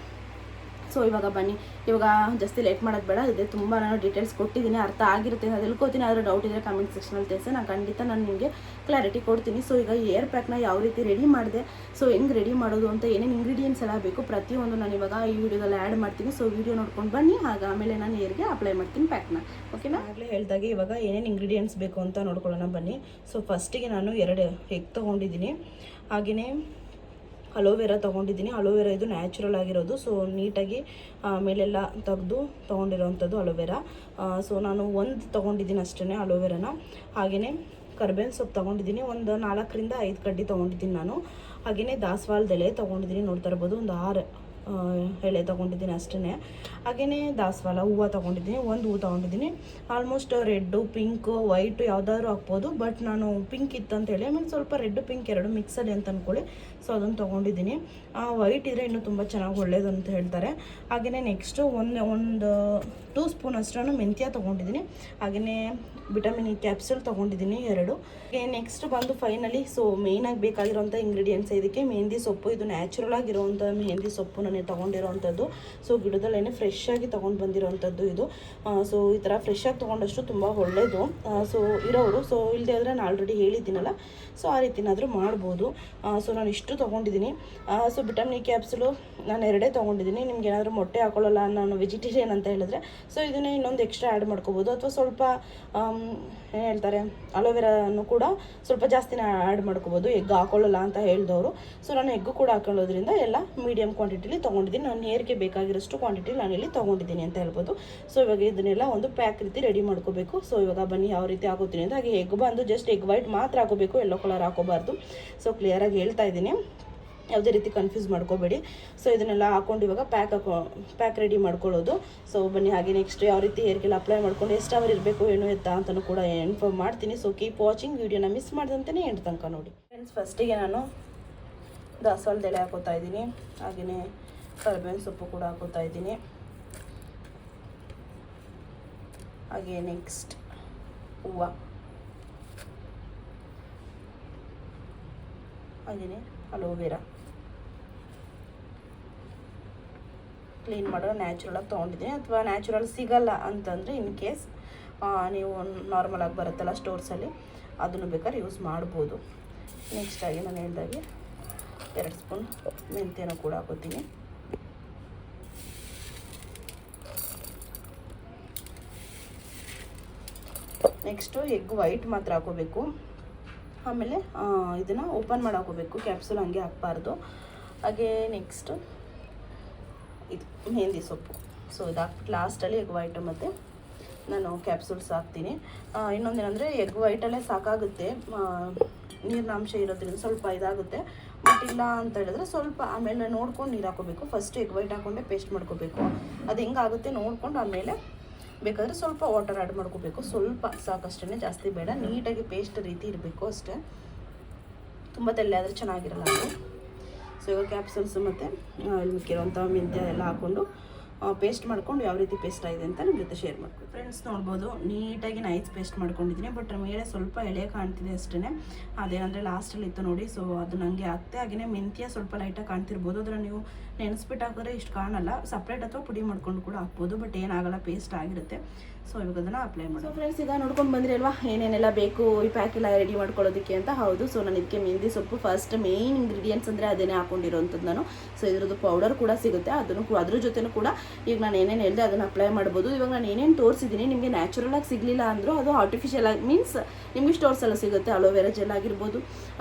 ಸೊ ಇವಾಗ ಬನ್ನಿ, ಇವಾಗ ಜಾಸ್ತಿ ಲೇಟ್ ಮಾಡೋದು ಬೇಡ. ಇದೆ ತುಂಬ ನಾನು ಡೀಟೇಲ್ಸ್ ಕೊಟ್ಟಿದ್ದೀನಿ, ಅರ್ಥ ಆಗಿರುತ್ತೆ ಅಂತ ತಿಳ್ಕೊತೀನಿ. ಆದರೆ ಡೌಟ್ ಇದ್ದರೆ ಕಮೆಂಟ್ ಸೆಕ್ಷನಲ್ಲಿ ತಿಳಿಸಿ, ನಾನು ಖಂಡಿತ ನಿಮಗೆ ಕ್ಲಾರಿಟಿ ಕೊಡ್ತೀನಿ. ಸೊ ಈಗ ಏರ್ ಪ್ಯಾಕ್ನ ಯಾವ ರೀತಿ ರೆಡಿ ಮಾಡಿದೆ, ಸೊ ಹೆಂಗೆ ರೆಡಿ ಮಾಡೋದು ಅಂತ ಏನೇನು ಇಂಗ್ರೀಡಿಯೆಂಟ್ಸ್ ಎಲ್ಲ ಬೇಕು ಪ್ರತಿಯೊಂದು ನಾನು ಇವಾಗ ಈ ವಿಡಿಯೋದಲ್ಲಿ ಆ್ಯಡ್ ಮಾಡ್ತೀನಿ. ಸೊ ವಿಡಿಯೋ ನೋಡ್ಕೊಂಡು ಬನ್ನಿ, ಆಮೇಲೆ ನಾನು ಏರ್ಗೆ ಅಪ್ಲೈ ಮಾಡ್ತೀನಿ ಪ್ಯಾಕ್ನ, ಓಕೆನಾ. ಆಗಲೇ ಹೇಳಿದಾಗೆ ಇವಾಗ ಏನೇನು ಇಂಗ್ರೀಡಿಯೆಂಟ್ಸ್ ಬೇಕು ಅಂತ ನೋಡ್ಕೊಳ್ಳೋಣ ಬನ್ನಿ. ಸೊ ಫಸ್ಟಿಗೆ ನಾನು 2 ಎಗ್ ತೊಗೊಂಡಿದ್ದೀನಿ, ಹಾಗೆಯೇ ಅಲೋವೆರಾ ತೊಗೊಂಡಿದ್ದೀನಿ. ಅಲೋವೆರಾ ಇದು ನ್ಯಾಚುರಲ್ ಆಗಿರೋದು. ಸೊ ನೀಟಾಗಿ ಮೇಲೆಲ್ಲ ತೆಗೆದು ತೊಗೊಂಡಿರೋವಂಥದ್ದು ಅಲೋವೆರಾ. ಸೊ ನಾನು 1 ತೊಗೊಂಡಿದ್ದೀನಿ ಅಷ್ಟೇ ಅಲೋವೆರಾನ. ಹಾಗೆಯೇ ಕರ್ಬೇವಿನ ಸೊಪ್ಪು ತೊಗೊಂಡಿದ್ದೀನಿ, ಒಂದು 4ರಿಂದ 5 ಕಡ್ಡಿ ತೊಗೊಂಡಿದ್ದೀನಿ ನಾನು. ಹಾಗೆಯೇ ದಾಸವಾಳದ ಎಲೆ ತೊಗೊಂಡಿದ್ದೀನಿ, ನೋಡ್ತಾ ಇರ್ಬೋದು, ಒಂದು 6 ಎಲೆ ತೊಗೊಂಡಿದ್ದೀನಿ ಅಷ್ಟೇ. ಹಾಗೆಯೇ ದಾಸವಾಳ ಹೂವು ತೊಗೊಂಡಿದ್ದೀನಿ, 1 ಹೂವು ತೊಗೊಂಡಿದ್ದೀನಿ. ಆಲ್ಮೋಸ್ಟ್ ರೆಡ್ಡು ಪಿಂಕು ವೈಟು ಯಾವುದಾದ್ರೂ ಹಾಕ್ಬೋದು, ಬಟ್ ನಾನು ಪಿಂಕ್ ಇತ್ತಂತೇಳಿ ಆಮೇಲೆ ಸ್ವಲ್ಪ ರೆಡ್ಡು ಪಿಂಕ್ 2 ಮಿಕ್ಸಲ್ಲಿ ಅಂತ ಅಂದ್ಕೊಳ್ಳಿ. ಸೊ ಅದನ್ನು ತೊಗೊಂಡಿದ್ದೀನಿ. ವೈಟ್ ಇದ್ದರೆ ಇನ್ನೂ ತುಂಬ ಚೆನ್ನಾಗಿ ಒಳ್ಳೆಯದು ಅಂತ ಹೇಳ್ತಾರೆ. ಹಾಗೆಯೇ ನೆಕ್ಸ್ಟು ಒಂದು 2 ಸ್ಪೂನ್ ಅಷ್ಟು ಮೆಂತ್ಯ ತೊಗೊಂಡಿದ್ದೀನಿ. ಹಾಗೆಯೇ ವಿಟಮಿನ್ ಇ ಕ್ಯಾಪ್ಸೂಲ್ ತೊಗೊಂಡಿದ್ದೀನಿ 2. ನೆಕ್ಸ್ಟ್ ಬಂದು ಫೈನಲಿ ಸೊ ಮೇಯ್ನಾಗಿ ಬೇಕಾಗಿರೋಂಥ ಇಂಗ್ರೀಡಿಯೆಂಟ್ಸ್ ಇದಕ್ಕೆ ಮೆಹಂದಿ ಸೊಪ್ಪು. ಇದು ನ್ಯಾಚುರಲ್ ಆಗಿರೋವಂಥ ಮೆಹಂದಿ ಸೊಪ್ಪು ನಾನು ತೊಗೊಂಡಿರೋವಂಥದ್ದು. ಸೊ ಗಿಡದಲ್ಲೇ ಫ್ರೆಶ್ ಆಗಿ ತೊಗೊಂಡು ಬಂದಿರೋವಂಥದ್ದು ಇದು. ಸೊ ಈ ಥರ ಫ್ರೆಶ್ ಆಗಿ ತೊಗೊಂಡಷ್ಟು ತುಂಬ ಒಳ್ಳೆಯದು. ಸೊ ಇರೋರು, ಸೊ ಇಲ್ಲದೆ ಆದರೆ ನಾನು ಆಲ್ರೆಡಿ ಹೇಳಿದ್ದೀನಲ್ಲ, ಸೊ ಆ ರೀತಿನಾದರೂ ಮಾಡ್ಬೋದು. ಸೊ ನಾನು ಇಷ್ಟು ತೊಗೊಂಡಿದ್ದೀನಿ. ಸೊ ವಿಟಮಿನ್ ಇ ಕ್ಯಾಪ್ಸೂಲು ನಾನು 2 ತೊಗೊಂಡಿದ್ದೀನಿ. ನಿಮ್ಗೆ ಏನಾದರೂ ಮೊಟ್ಟೆ ಹಾಕೊಳ್ಳಲ್ಲ, ನಾನು ವೆಜಿಟೇರಿಯನ್ ಅಂತ ಹೇಳಿದ್ರೆ ಸೊ ಇದನ್ನೇ ಇನ್ನೊಂದು ಎಕ್ಸ್ಟ್ರಾ ಆ್ಯಡ್ ಮಾಡ್ಕೋಬೋದು, ಅಥವಾ ಸ್ವಲ್ಪ ಏನು ಹೇಳ್ತಾರೆ ಅಲೋವೆರಾನು ಕೂಡ ಸ್ವಲ್ಪ ಜಾಸ್ತಿನೇ ಆ್ಯಡ್ ಮಾಡ್ಕೋಬೋದು, ಎಗ್ ಹಾಕೊಳ್ಳಲ್ಲ ಅಂತ ಹೇಳಿದವರು. ಸೊ ನಾನು ಎಗ್ಗು ಕೂಡ ಹಾಕೊಳ್ಳೋದ್ರಿಂದ ಎಲ್ಲ ಮೀಡಿಯಮ್ ಕ್ವಾಂಟಿಟಿಲಿ ತೊಗೊಂಡಿದ್ದೀನಿ. ನಾನು ಹೇರ್ಗೆ ಬೇಕಾಗಿರೋಷ್ಟು ಕ್ವಾಂಟಿಟಿಲಿ ನಾನಿಲ್ಲಿ ತೊಗೊಂಡಿದ್ದೀನಿ ಅಂತ ಹೇಳ್ಬೋದು. ಸೊ ಇವಾಗ ಇದನ್ನೆಲ್ಲ ಒಂದು ಪ್ಯಾಕ್ ರೀತಿ ರೆಡಿ ಮಾಡ್ಕೋಬೇಕು. ಸೊ ಇವಾಗ ಬನ್ನಿ ಯಾವ ರೀತಿ ಹಾಕೋತೀನಿ ಅಂತ. ಹಾಗೆ ಎಗ್ ಬಂದು ಜಸ್ಟ್ ಎಗ್ ವೈಟ್ ಮಾತ್ರ ಹಾಕೋಬೇಕು, ಯೆಲ್ಲೋ ಕಲರ್ ಹಾಕೋಬಾರ್ದು. ಸೊ ಕ್ಲಿಯರಾಗಿ ಹೇಳ್ತಾ ಇದ್ದೀನಿ, ಯಾವುದೇ ರೀತಿ ಕನ್ಫ್ಯೂಸ್ ಮಾಡ್ಕೋಬೇಡಿ. ಸೊ ಇದನ್ನೆಲ್ಲ ಹಾಕೊಂಡು ಇವಾಗ ಪ್ಯಾಕ್ ರೆಡಿ ಮಾಡ್ಕೊಳ್ಳೋದು. ಸೊ ಬನ್ನಿ ಹಾಗೆ ನೆಕ್ಸ್ಟ್ ಯಾವ ರೀತಿ ಹೇರ್ಗೆಲ್ಲ ಅಪ್ಲೈ ಮಾಡ್ಕೊಂಡು ಎಷ್ಟು ಅವರ್ ಇರಬೇಕು ಏನು ಎತ್ತ ಅಂತಲೂ ಕೂಡ ಇನ್ಫಾರ್ಮ್ ಮಾಡ್ತೀನಿ. ಸೊ ಕೀಪ್ ವಾಚಿಂಗ್, ವೀಡಿಯೋನ ಮಿಸ್ ಮಾಡ್ದಂತೆಯೇ ಎಂಡ್ ತನಕ ನೋಡಿ ಫ್ರೆಂಡ್ಸ್. ಫಸ್ಟಿಗೆ ನಾನು ದಾಸವಾಳದ ಎಲೆ ಹಾಕೋತಾ ಇದ್ದೀನಿ, ಹಾಗೆಯೇ ಕರಿಬೇವಿನ ಸೊಪ್ಪು ಕೂಡ ಹಾಕೋತಾ ಇದ್ದೀನಿ. ಹಾಗೆ ನೆಕ್ಸ್ಟ್ ಹೂವು, ಹಾಗೆಯೇ ಅಲೋವೆರಾ ಕ್ಲೀನ್ ಮಾಡೋ ನ್ಯಾಚುರಲಾಗಿ ತೊಗೊಂಡಿದ್ದೀನಿ. ಅಥವಾ ನ್ಯಾಚುರಲ್ ಸಿಗಲ್ಲ ಅಂತಂದರೆ ಇನ್ ಕೇಸ್ ನೀವು ನಾರ್ಮಲಾಗಿ ಬರುತ್ತಲ್ಲ ಸ್ಟೋರ್ಸಲ್ಲಿ, ಅದನ್ನು ಬೇಕಾದ್ರೆ ಯೂಸ್ ಮಾಡ್ಬೋದು. ನೆಕ್ಸ್ಟಾಗಿ ನಾನು ಹೇಳಿದಾಗೆ 2 ಸ್ಪೂನ್ ಮೆಂತ್ಯನೂ ಕೂಡ ಹಾಕೋತೀನಿ. ನೆಕ್ಸ್ಟು ಎಗ್ ವೈಟ್ ಮಾತ್ರ ಹಾಕೋಬೇಕು. ಆಮೇಲೆ ಇದನ್ನು ಓಪನ್ ಮಾಡಿ ಹಾಕೋಬೇಕು, ಕ್ಯಾಪ್ಸೂಲ್ ಹಂಗೆ ಹಾಕಬಾರ್ದು. ಹಾಗೆ ನೆಕ್ಸ್ಟು ಇದು ಮೆಹಂದಿ ಸೊಪ್ಪು. ಸೊ ಇದು ಹಾಕ್ಬಿಟ್ಟು ಲಾಸ್ಟಲ್ಲಿ ಎಗ್ ವೈಟು ಮತ್ತು ನಾನು ಕ್ಯಾಪ್ಸೂಲ್ಸ್ ಹಾಕ್ತೀನಿ. ಇನ್ನೊಂದೇನೆಂದರೆ ಎಗ್ ವೈಟಲ್ಲೇ ಸಾಕಾಗುತ್ತೆ, ನೀರಿನ ಅಂಶ ಇರೋದ್ರಿಂದ ಸ್ವಲ್ಪ ಇದಾಗುತ್ತೆ. ಬಟ್ ಇಲ್ಲ ಅಂತ ಹೇಳಿದ್ರೆ ಸ್ವಲ್ಪ ಆಮೇಲೆ ನೋಡ್ಕೊಂಡು ನೀರು ಹಾಕೋಬೇಕು. ಫಸ್ಟ್ ಎಗ್ ವೈಟ್ ಹಾಕ್ಕೊಂಡೆ ಪೇಸ್ಟ್ ಮಾಡ್ಕೋಬೇಕು. ಅದು ಹೆಂಗಾಗುತ್ತೆ ನೋಡ್ಕೊಂಡು ಆಮೇಲೆ ಬೇಕಾದರೆ ಸ್ವಲ್ಪ ವಾಟರ್ ಆ್ಯಡ್ ಮಾಡ್ಕೋಬೇಕು. ಸ್ವಲ್ಪ ಸಾಕಷ್ಟೇ, ಜಾಸ್ತಿ ಬೇಡ. ನೀಟಾಗಿ ಪೇಸ್ಟ್ ರೀತಿ ಇರಬೇಕು ಅಷ್ಟೇ, ತುಂಬ ತೆಳ್ಳೆ ಆದರೆ ಚೆನ್ನಾಗಿರಲ್ಲ ಅದು. ಸೊ ಇವಾಗ ಕ್ಯಾಪ್ಸೂಲ್ಸು ಮತ್ತು ಇಲ್ಲಿ ಮಿಕ್ಕಿರೋಂಥ ಮೆಂತ್ಯ ಎಲ್ಲ ಹಾಕ್ಕೊಂಡು ಪೇಸ್ಟ್ ಮಾಡ್ಕೊಂಡು ಯಾವ ರೀತಿ ಪೇಸ್ಟ್ ಆಗಿದೆ ಅಂತ ನಿಮ್ಮ ಜೊತೆ ಶೇರ್ ಮಾಡ್ತೀನಿ. ಫ್ರೆಂಡ್ಸ್ ನೋಡ್ಬೋದು, ನೀಟಾಗಿ ನೈಸ್ ಪೇಸ್ಟ್ ಮಾಡ್ಕೊಂಡಿದ್ದೀನಿ. ಬಟ್ ಮೇಲೆ ಸ್ವಲ್ಪ ಎಳೆ ಕಾಣ್ತಿದೆ ಅಷ್ಟೇ. ಅದೇನಂದರೆ ಲಾಸ್ಟಲ್ಲಿ ಇತ್ತು ನೋಡಿ, ಸೊ ಅದು ನನಗೆ ಆಗ್ತೆ. ಹಾಗೆಯೇ ಮೆಂತ್ಯ ಸ್ವಲ್ಪ ಲೈಟಾಗಿ ಕಾಣ್ತಿರ್ಬೋದು, ಅದನ್ನು ನೀವು ನೆನೆಸ್ಬಿಟ್ಟು ಹಾಕಿದ್ರೆ ಇಷ್ಟು ಕಾಣಲ್ಲ. ಸಪ್ರೇಟ್ ಅಥವಾ ಪುಡಿ ಮಾಡ್ಕೊಂಡು ಕೂಡ ಹಾಕ್ಬೋದು, ಬಟ್ ಏನಾಗಲ್ಲ, ಪೇಸ್ಟ್ ಆಗಿರುತ್ತೆ. ಸೊ ಇವಾಗ ಅದನ್ನು ಅಪ್ಲೈ ಮಾಡಿ. ಸೊ ಫ್ರೆಂಡ್ಸ್ ಈಗ ನೋಡ್ಕೊಂಡು ಬಂದ್ರಿ ಅಲ್ವಾ ಏನೇನೆಲ್ಲ ಬೇಕು ಈ ಪ್ಯಾಕ್ ಎಲ್ಲ ರೆಡಿ ಮಾಡ್ಕೊಳ್ಳೋದಕ್ಕೆ ಅಂತ. ಹೌದು, ಸೊ ನಾನು ಇದಕ್ಕೆ ಮೆಹಂದಿ ಸೊಪ್ಪು ಫಸ್ಟ್ ಮೇನ್ ಇಂಗ್ರೀಡಿಯೆಂಟ್ಸ್ ಅಂದರೆ ಅದೇನೇ ಹಾಕೊಂಡಿರೋಂಥದ್ದು ನಾನು. ಸೊ ಇದ್ರದ್ದು ಪೌಡರ್ ಕೂಡ ಸಿಗುತ್ತೆ, ಅದನ್ನು ಅದ್ರ ಜೊತೆನೂ ಕೂಡ ಈಗ ನಾನು ಏನೇನು ಹೇಳಿದೆ ಅದನ್ನು ಅಪ್ಲೈ ಮಾಡ್ಬೋದು. ಇವಾಗ ನಾನು ಏನೇನು ತೋರಿಸಿದ್ದೀನಿ ನಿಮಗೆ ನ್ಯಾಚುರಲಾಗಿ ಸಿಗಲಿಲ್ಲ ಅಂದರೂ ಅದು ಆರ್ಟಿಫಿಷಿಯಲ್ ಆಗಿ ಮೀನ್ಸ್ ನಿಮಗೆ ಸ್ಟೋರ್ಸೆಲ್ಲ ಸಿಗುತ್ತೆ. ಅಲೋವೆರಾ ಜೆಲ್ ಆಗಿರ್ಬೋದು,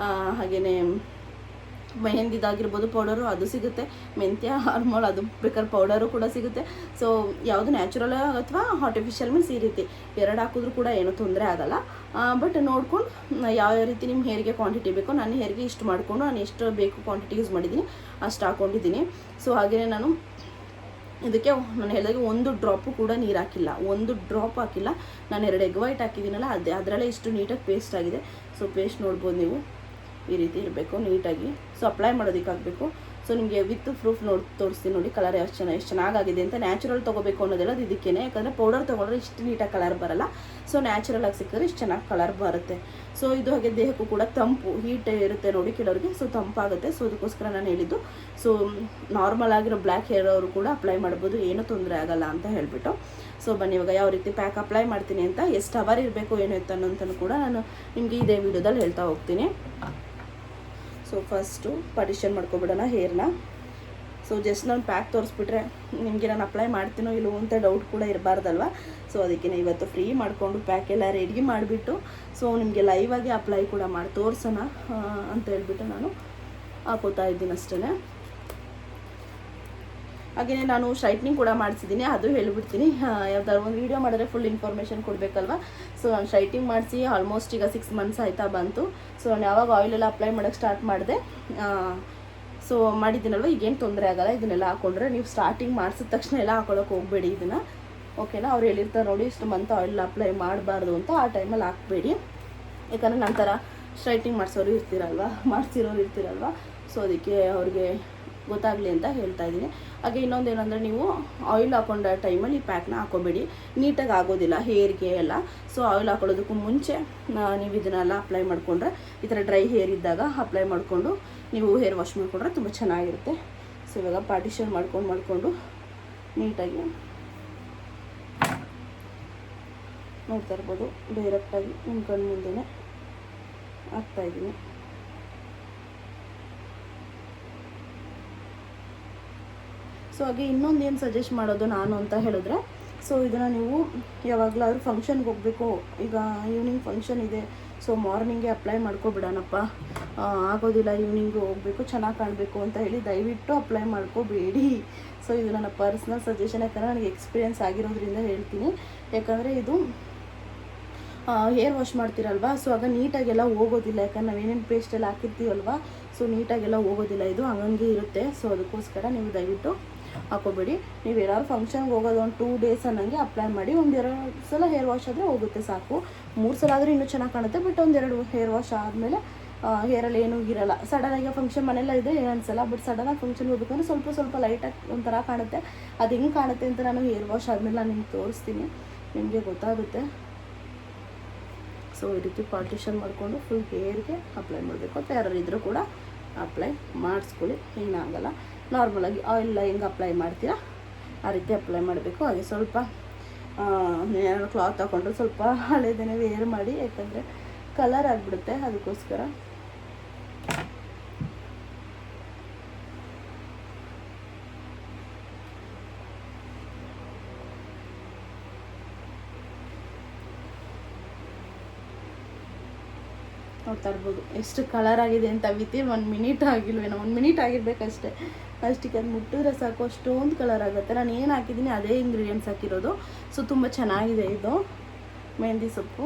ಹಾಗೆಯೇ ಮೆಹಂದಿದಾಗಿರ್ಬೋದು ಪೌಡರು ಅದು ಸಿಗುತ್ತೆ. ಮೆಂತ್ಯ ಹಾರ್ಮೋಲ್ ಅದು ಬೇಕಾದ್ರೆ ಪೌಡರು ಕೂಡ ಸಿಗುತ್ತೆ. ಸೊ ಯಾವುದು ನ್ಯಾಚುರಲ್ ಅಥವಾ ಆರ್ಟಿಫಿಷಿಯಲ್ ಮೀನ್ಸ್ ಈ ರೀತಿ ಎರಡು ಹಾಕಿದ್ರೂ ಕೂಡ ಏನೂ ತೊಂದರೆ ಆಗೋಲ್ಲ. ಬಟ್ ನೋಡ್ಕೊಂಡು ಯಾವ ರೀತಿ ನಿಮ್ಮ ಹೇರಿಗೆ ಕ್ವಾಂಟಿಟಿ ಬೇಕೋ, ನನ್ನ ಹೇರಿಗೆ ಇಷ್ಟು ಮಾಡಿಕೊಂಡು ನಾನು ಎಷ್ಟು ಬೇಕು ಕ್ವಾಂಟಿಟಿ ಯೂಸ್ ಮಾಡಿದ್ದೀನಿ ಅಷ್ಟು ಹಾಕ್ಕೊಂಡಿದ್ದೀನಿ. ಸೊ ಹಾಗೆಯೇ ನಾನು ಇದಕ್ಕೆ ನಾನು ಹೇಳಿದಾಗೆ 1 ಡ್ರಾಪು ಕೂಡ ನೀರು ಹಾಕಿಲ್ಲ, 1 ಡ್ರಾಪ್ ಹಾಕಿಲ್ಲ. ನಾನು 2 ಎಗ್ ವೈಟ್ ಹಾಕಿದ್ದೀನಲ್ಲ, ಅದರಲ್ಲೇ ಇಷ್ಟು ನೀಟಾಗಿ ಪೇಸ್ಟ್ ಆಗಿದೆ. ಸೊ ಪೇಸ್ಟ್ ನೋಡ್ಬೋದು ನೀವು, ಈ ರೀತಿ ಇರಬೇಕು ನೀಟಾಗಿ. ಸೊ ಅಪ್ಲೈ ಮಾಡೋದಕ್ಕಾಗಬೇಕು. ಸೊ ನಿಮಗೆ ವಿತ್ ಪ್ರೂಫ್ ತೋರಿಸ್ತೀನಿ ನೋಡಿ, ಕಲರ್ ಎಷ್ಟು ಚೆನ್ನಾಗಾಗಿದೆ ಅಂತ. ನ್ಯಾಚುರಲ್ ತೊಗೋಬೇಕು ಅನ್ನೋದೆಲ್ಲ ಇದಕ್ಕೇನೆ, ಯಾಕಂದರೆ ಪೌಡರ್ ತೊಗೊಂಡ್ರೆ ಇಷ್ಟು ನೀಟಾಗಿ ಕಲರ್ ಬರೋಲ್ಲ. ಸೊ ನ್ಯಾಚುರಲಾಗಿ ಸಿಕ್ಕಿದ್ರೆ ಇಷ್ಟು ಚೆನ್ನಾಗಿ ಕಲರ್ ಬರುತ್ತೆ. ಸೊ ಇದು ಹಾಗೆ ದೇಹಕ್ಕೂ ಕೂಡ ತಂಪು, ಹೀಟ್ ಇರುತ್ತೆ ನೋಡಿ ಕೆಲವರಿಗೆ, ಸೊ ತಂಪಾಗುತ್ತೆ. ಸೊ ಅದಕ್ಕೋಸ್ಕರ ನಾನು ಹೇಳಿದ್ದು. ಸೊ ನಾರ್ಮಲ್ ಆಗಿರೋ ಬ್ಲ್ಯಾಕ್ ಹೇರ್ ಅವರು ಕೂಡ ಅಪ್ಲೈ ಮಾಡ್ಬೋದು, ಏನೂ ತೊಂದರೆ ಆಗೋಲ್ಲ ಅಂತ ಹೇಳಿಬಿಟ್ಟು. ಸೊ ಬನ್ನಿ ಇವಾಗ ಯಾವ ರೀತಿ ಪ್ಯಾಕ್ ಅಪ್ಲೈ ಮಾಡ್ತೀನಿ ಅಂತ, ಎಷ್ಟು ಅವರ್ ಇರಬೇಕು ಏನು ಇತ್ತು ಅನ್ನೋಂತನೂ ಕೂಡ ನಾನು ನಿಮಗೆ ಇದೇ ವಿಡಿಯೋದಲ್ಲಿ ಹೇಳ್ತಾ ಹೋಗ್ತೀನಿ. ಸೊ ಫಸ್ಟು ಪಾರ್ಟಿಷನ್ ಮಾಡ್ಕೊಬಿಡೋಣ ಹೇರ್ನ. ಸೊ ಜಸ್ಟ್ ನಾನು ಪ್ಯಾಕ್ ತೋರಿಸ್ಬಿಟ್ರೆ ನಿಮಗೆ ನಾನು ಅಪ್ಲೈ ಮಾಡ್ತೀನೋ ಇಲ್ಲವೋ ಅಂತ ಡೌಟ್ ಕೂಡ ಇರಬಾರ್ದಲ್ವ. ಸೊ ಅದಕ್ಕೆ ಇವತ್ತು ಫ್ರೀ ಮಾಡಿಕೊಂಡು ಪ್ಯಾಕ್ ಎಲ್ಲ ರೆಡಿ ಮಾಡಿಬಿಟ್ಟು ಸೊ ನಿಮಗೆ ಲೈವಾಗಿ ಅಪ್ಲೈ ಕೂಡ ಮಾಡಿ ತೋರಿಸೋಣ ಅಂತ ಹೇಳ್ಬಿಟ್ಟು ನಾನು ಹಾಕೋತಾ ಇದ್ದೀನಿ ಅಷ್ಟೇ. ಹಾಗೆಯೇ ನಾನು ಸ್ಟ್ರೈಟ್ನಿಂಗ್ ಕೂಡ ಮಾಡಿಸಿದ್ದೀನಿ, ಅದು ಹೇಳಿಬಿಡ್ತೀನಿ. ಯಾವ್ದಾದ್ರು ಒಂದು ವೀಡಿಯೋ ಮಾಡಿದ್ರೆ ಫುಲ್ ಇನ್ಫಾರ್ಮೇಷನ್ ಕೊಡಬೇಕಲ್ವ. ಸೊ ನಾನು ಸ್ಟ್ರೈಟಿಂಗ್ ಮಾಡಿಸಿ ಆಲ್ಮೋಸ್ಟ್ ಈಗ 6 ಮಂತ್ಸ್ ಆಯಿತಾ ಬಂತು. ಸೊ ನಾನು ಯಾವಾಗ ಆಯಿಲೆಲ್ಲ ಅಪ್ಲೈ ಮಾಡೋಕ್ಕೆ ಸ್ಟಾರ್ಟ್ ಮಾಡಿದೆ, ಸೊ ಮಾಡಿದ್ದೀನಲ್ವ, ಈಗೇನು ತೊಂದರೆ ಆಗೋಲ್ಲ. ಇದನ್ನೆಲ್ಲ ಹಾಕೊಂಡ್ರೆ ನೀವು ಸ್ಟಾರ್ಟಿಂಗ್ ಮಾಡಿಸಿದ ತಕ್ಷಣ ಎಲ್ಲ ಹಾಕೊಳ್ಳೋಕೆ ಹೋಗಬೇಡಿ ಇದನ್ನು, ಓಕೆನಾ. ಅವ್ರು ಹೇಳಿರ್ತಾರೆ ನೋಡಿ ಇಷ್ಟು ಮಂತ್ ಆಯಿಲ್ ಅಪ್ಲೈ ಮಾಡಬಾರ್ದು ಅಂತ, ಆ ಟೈಮಲ್ಲಿ ಹಾಕಬೇಡಿ. ಯಾಕಂದರೆ ನಂತರ ಸ್ಟ್ರೈಟಿಂಗ್ ಮಾಡಿಸೋರು ಮಾಡಿಸಿರೋರು ಇರ್ತಿರಲ್ವ. ಸೊ ಅದಕ್ಕೆ ಅವ್ರಿಗೆ ಗೊತ್ತಾಗಲಿ ಅಂತ ಹೇಳ್ತಾ ಇದ್ದೀನಿ. ಹಾಗೆ ಇನ್ನೊಂದು ಏನಂದರೆ ನೀವು ಆಯಿಲ್ ಹಾಕೊಂಡ ಟೈಮಲ್ಲಿ ಈ ಪ್ಯಾಕ್ನ ಹಾಕೋಬೇಡಿ, ನೀಟಾಗಿ ಆಗೋದಿಲ್ಲ ಹೇರ್ಗೆ ಎಲ್ಲ. ಸೊ ಆಯಿಲ್ ಹಾಕೊಳ್ಳೋದಕ್ಕೂ ಮುಂಚೆ ನೀವು ಇದನ್ನೆಲ್ಲ ಅಪ್ಲೈ ಮಾಡಿಕೊಂಡ್ರೆ, ಈ ಥರ ಡ್ರೈ ಹೇರ್ ಇದ್ದಾಗ ಅಪ್ಲೈ ಮಾಡಿಕೊಂಡು ನೀವು ಹೇರ್ ವಾಶ್ ಮಾಡಿಕೊಂಡ್ರೆ ತುಂಬ ಚೆನ್ನಾಗಿರುತ್ತೆ. ಸೊ ಇವಾಗ ಪಾರ್ಟಿಷನ್ ಮಾಡಿಕೊಂಡು ನೀಟಾಗಿ ನೋಡ್ತಾ ಇರ್ಬೋದು, ಡೈರೆಕ್ಟಾಗಿ ನಿಮ್ಮ ಕಣ್ಣು ಮುಂದೆನೇ ಹಾಕ್ತಾಯಿದ್ದೀನಿ. ಸೊ ಹಾಗೆ ಇನ್ನೊಂದೇನು ಸಜೆಸ್ಟ್ ಮಾಡೋದು ನಾನು ಅಂತ ಹೇಳಿದ್ರೆ, ಸೊ ಇದನ್ನು ನೀವು ಯಾವಾಗಲಾದ್ರೂ ಫಂಕ್ಷನ್ಗೆ ಹೋಗಬೇಕು, ಈಗ ಈವ್ನಿಂಗ್ ಫಂಕ್ಷನ್ ಇದೆ, ಸೊ ಮಾರ್ನಿಂಗೇ ಅಪ್ಲೈ ಮಾಡ್ಕೊಬಿಡೋಣಪ್ಪ, ಆಗೋದಿಲ್ಲ ಈವ್ನಿಂಗು ಹೋಗಬೇಕು ಚೆನ್ನಾಗಿ ಕಾಣಬೇಕು ಅಂತ ಹೇಳಿ ದಯವಿಟ್ಟು ಅಪ್ಲೈ ಮಾಡ್ಕೋಬೇಡಿ. ಸೊ ಇದು ನನ್ನ ಪರ್ಸ್ನಲ್ ಸಜೆಷನ್, ಯಾಕಂದರೆ ನನಗೆ ಎಕ್ಸ್ಪೀರಿಯೆನ್ಸ್ ಆಗಿರೋದ್ರಿಂದ ಹೇಳ್ತೀನಿ. ಯಾಕಂದರೆ ಇದು ಹೇರ್ ವಾಶ್ ಮಾಡ್ತೀರಲ್ವ, ಸೊ ಆಗ ನೀಟಾಗೆಲ್ಲ ಹೋಗೋದಿಲ್ಲ, ಯಾಕಂದ್ರೆ ನಾವೇನೇನು ಪೇಸ್ಟೆಲ್ಲ ಹಾಕಿರ್ತೀವಲ್ವ, ಸೊ ನೀಟಾಗೆಲ್ಲ ಹೋಗೋದಿಲ್ಲ, ಇದು ಹಂಗಂಗೆ ಇರುತ್ತೆ. ಸೊ ಅದಕ್ಕೋಸ್ಕರ ನೀವು ದಯವಿಟ್ಟು ಹಾಕೋಬೇಡಿ. ನೀವು ಏನಾದ್ರು ಫಂಕ್ಷನ್ಗೆ ಹೋಗೋದು ಒಂದು 2 ಡೇಸ್ ಅನ್ನಂಗೆ ಅಪ್ಲೈ ಮಾಡಿ, 1-2 ಸಲ ಹೇರ್ ವಾಶ್ ಆದರೆ ಹೋಗುತ್ತೆ ಸಾಕು. 3 ಸಲ ಆದರೆ ಇನ್ನೂ ಚೆನ್ನಾಗಿ ಕಾಣುತ್ತೆ. ಬಟ್ 1-2 ಹೇರ್ ವಾಶ್ ಆದಮೇಲೆ ಹೇರಲ್ಲಿ ಏನೂ ಇರಲ್ಲ. ಸಡನ್ನಾಗಿ ಫಂಕ್ಷನ್ ಮನೆಯಲ್ಲ ಇದೆ ಏನು ಅನಿಸಲ್ಲ, ಬಟ್ ಸಡನ್ನಾಗಿ ಫಂಕ್ಷನ್ಗೆ ಹೋಗ್ಬೇಕಂದ್ರೆ ಸ್ವಲ್ಪ ಲೈಟಾಗಿ ಒಂಥರ ಕಾಣುತ್ತೆ. ಅದು ಹೆಂಗೆ ಕಾಣುತ್ತೆ ಅಂತ ನಾನು ಹೇರ್ ವಾಶ್ ಆದಮೇಲೆ ನಾನು ನಿಮ್ಗೆ ತೋರಿಸ್ತೀನಿ, ನಿಮಗೆ ಗೊತ್ತಾಗುತ್ತೆ. ಸೊ ಈ ರೀತಿ ಪಾರ್ಟಿಷನ್ ಮಾಡಿಕೊಂಡು ಫುಲ್ ಹೇರ್ಗೆ ಅಪ್ಲೈ ಮಾಡಬೇಕು. ಅಂತ ಯಾರು ಇದ್ದರೂ ಕೂಡ ಅಪ್ಲೈ ಮಾಡಿಸ್ಕೊಳ್ಳಿ, ಏನಾಗಲ್ಲ. ನಾರ್ಮಲಾಗಿ ಆಯಿಲ್ ಹೆಂಗೆ ಅಪ್ಲೈ ಮಾಡ್ತೀರಾ ಆ ರೀತಿ ಅಪ್ಲೈ ಮಾಡಬೇಕು. ಹಾಗೆ ಸ್ವಲ್ಪ ಏನಾದ್ರು ಕ್ಲಾತ್ ಹಾಕ್ಕೊಂಡ್ರೆ ಸ್ವಲ್ಪ ಹಳೇದೇನೆ ವೇರ್ ಮಾಡಿ, ಯಾಕಂದರೆ ಕಲರ್ ಆಗಿಬಿಡುತ್ತೆ, ಅದಕ್ಕೋಸ್ಕರ. ನೋಡ್ತಾ ಇರ್ಬೋದು ಎಷ್ಟು ಕಲರ್ ಆಗಿದೆ ಅಂತ. ವಿತಿನ್ 1 ಮಿನಿಟ್ ಆಗಿಲ್ವೇನೋ, 1 ಮಿನಿಟ್ ಆಗಿರ್ಬೇಕಷ್ಟೇ. ಅಷ್ಟಕ್ಕೆ ಅದು ಮುಟ್ಟಿದ್ರೆ ಸಾಕು ಅಷ್ಟೊಂದು ಕಲರ್ ಆಗುತ್ತೆ. ನಾನು ಏನು ಹಾಕಿದ್ದೀನಿ ಅದೇ ಇಂಗ್ರೀಡಿಯೆಂಟ್ಸ್ ಹಾಕಿರೋದು. ಸೊ ತುಂಬ ಚೆನ್ನಾಗಿದೆ ಇದು ಮೆಹಂದಿ ಸೊಪ್ಪು.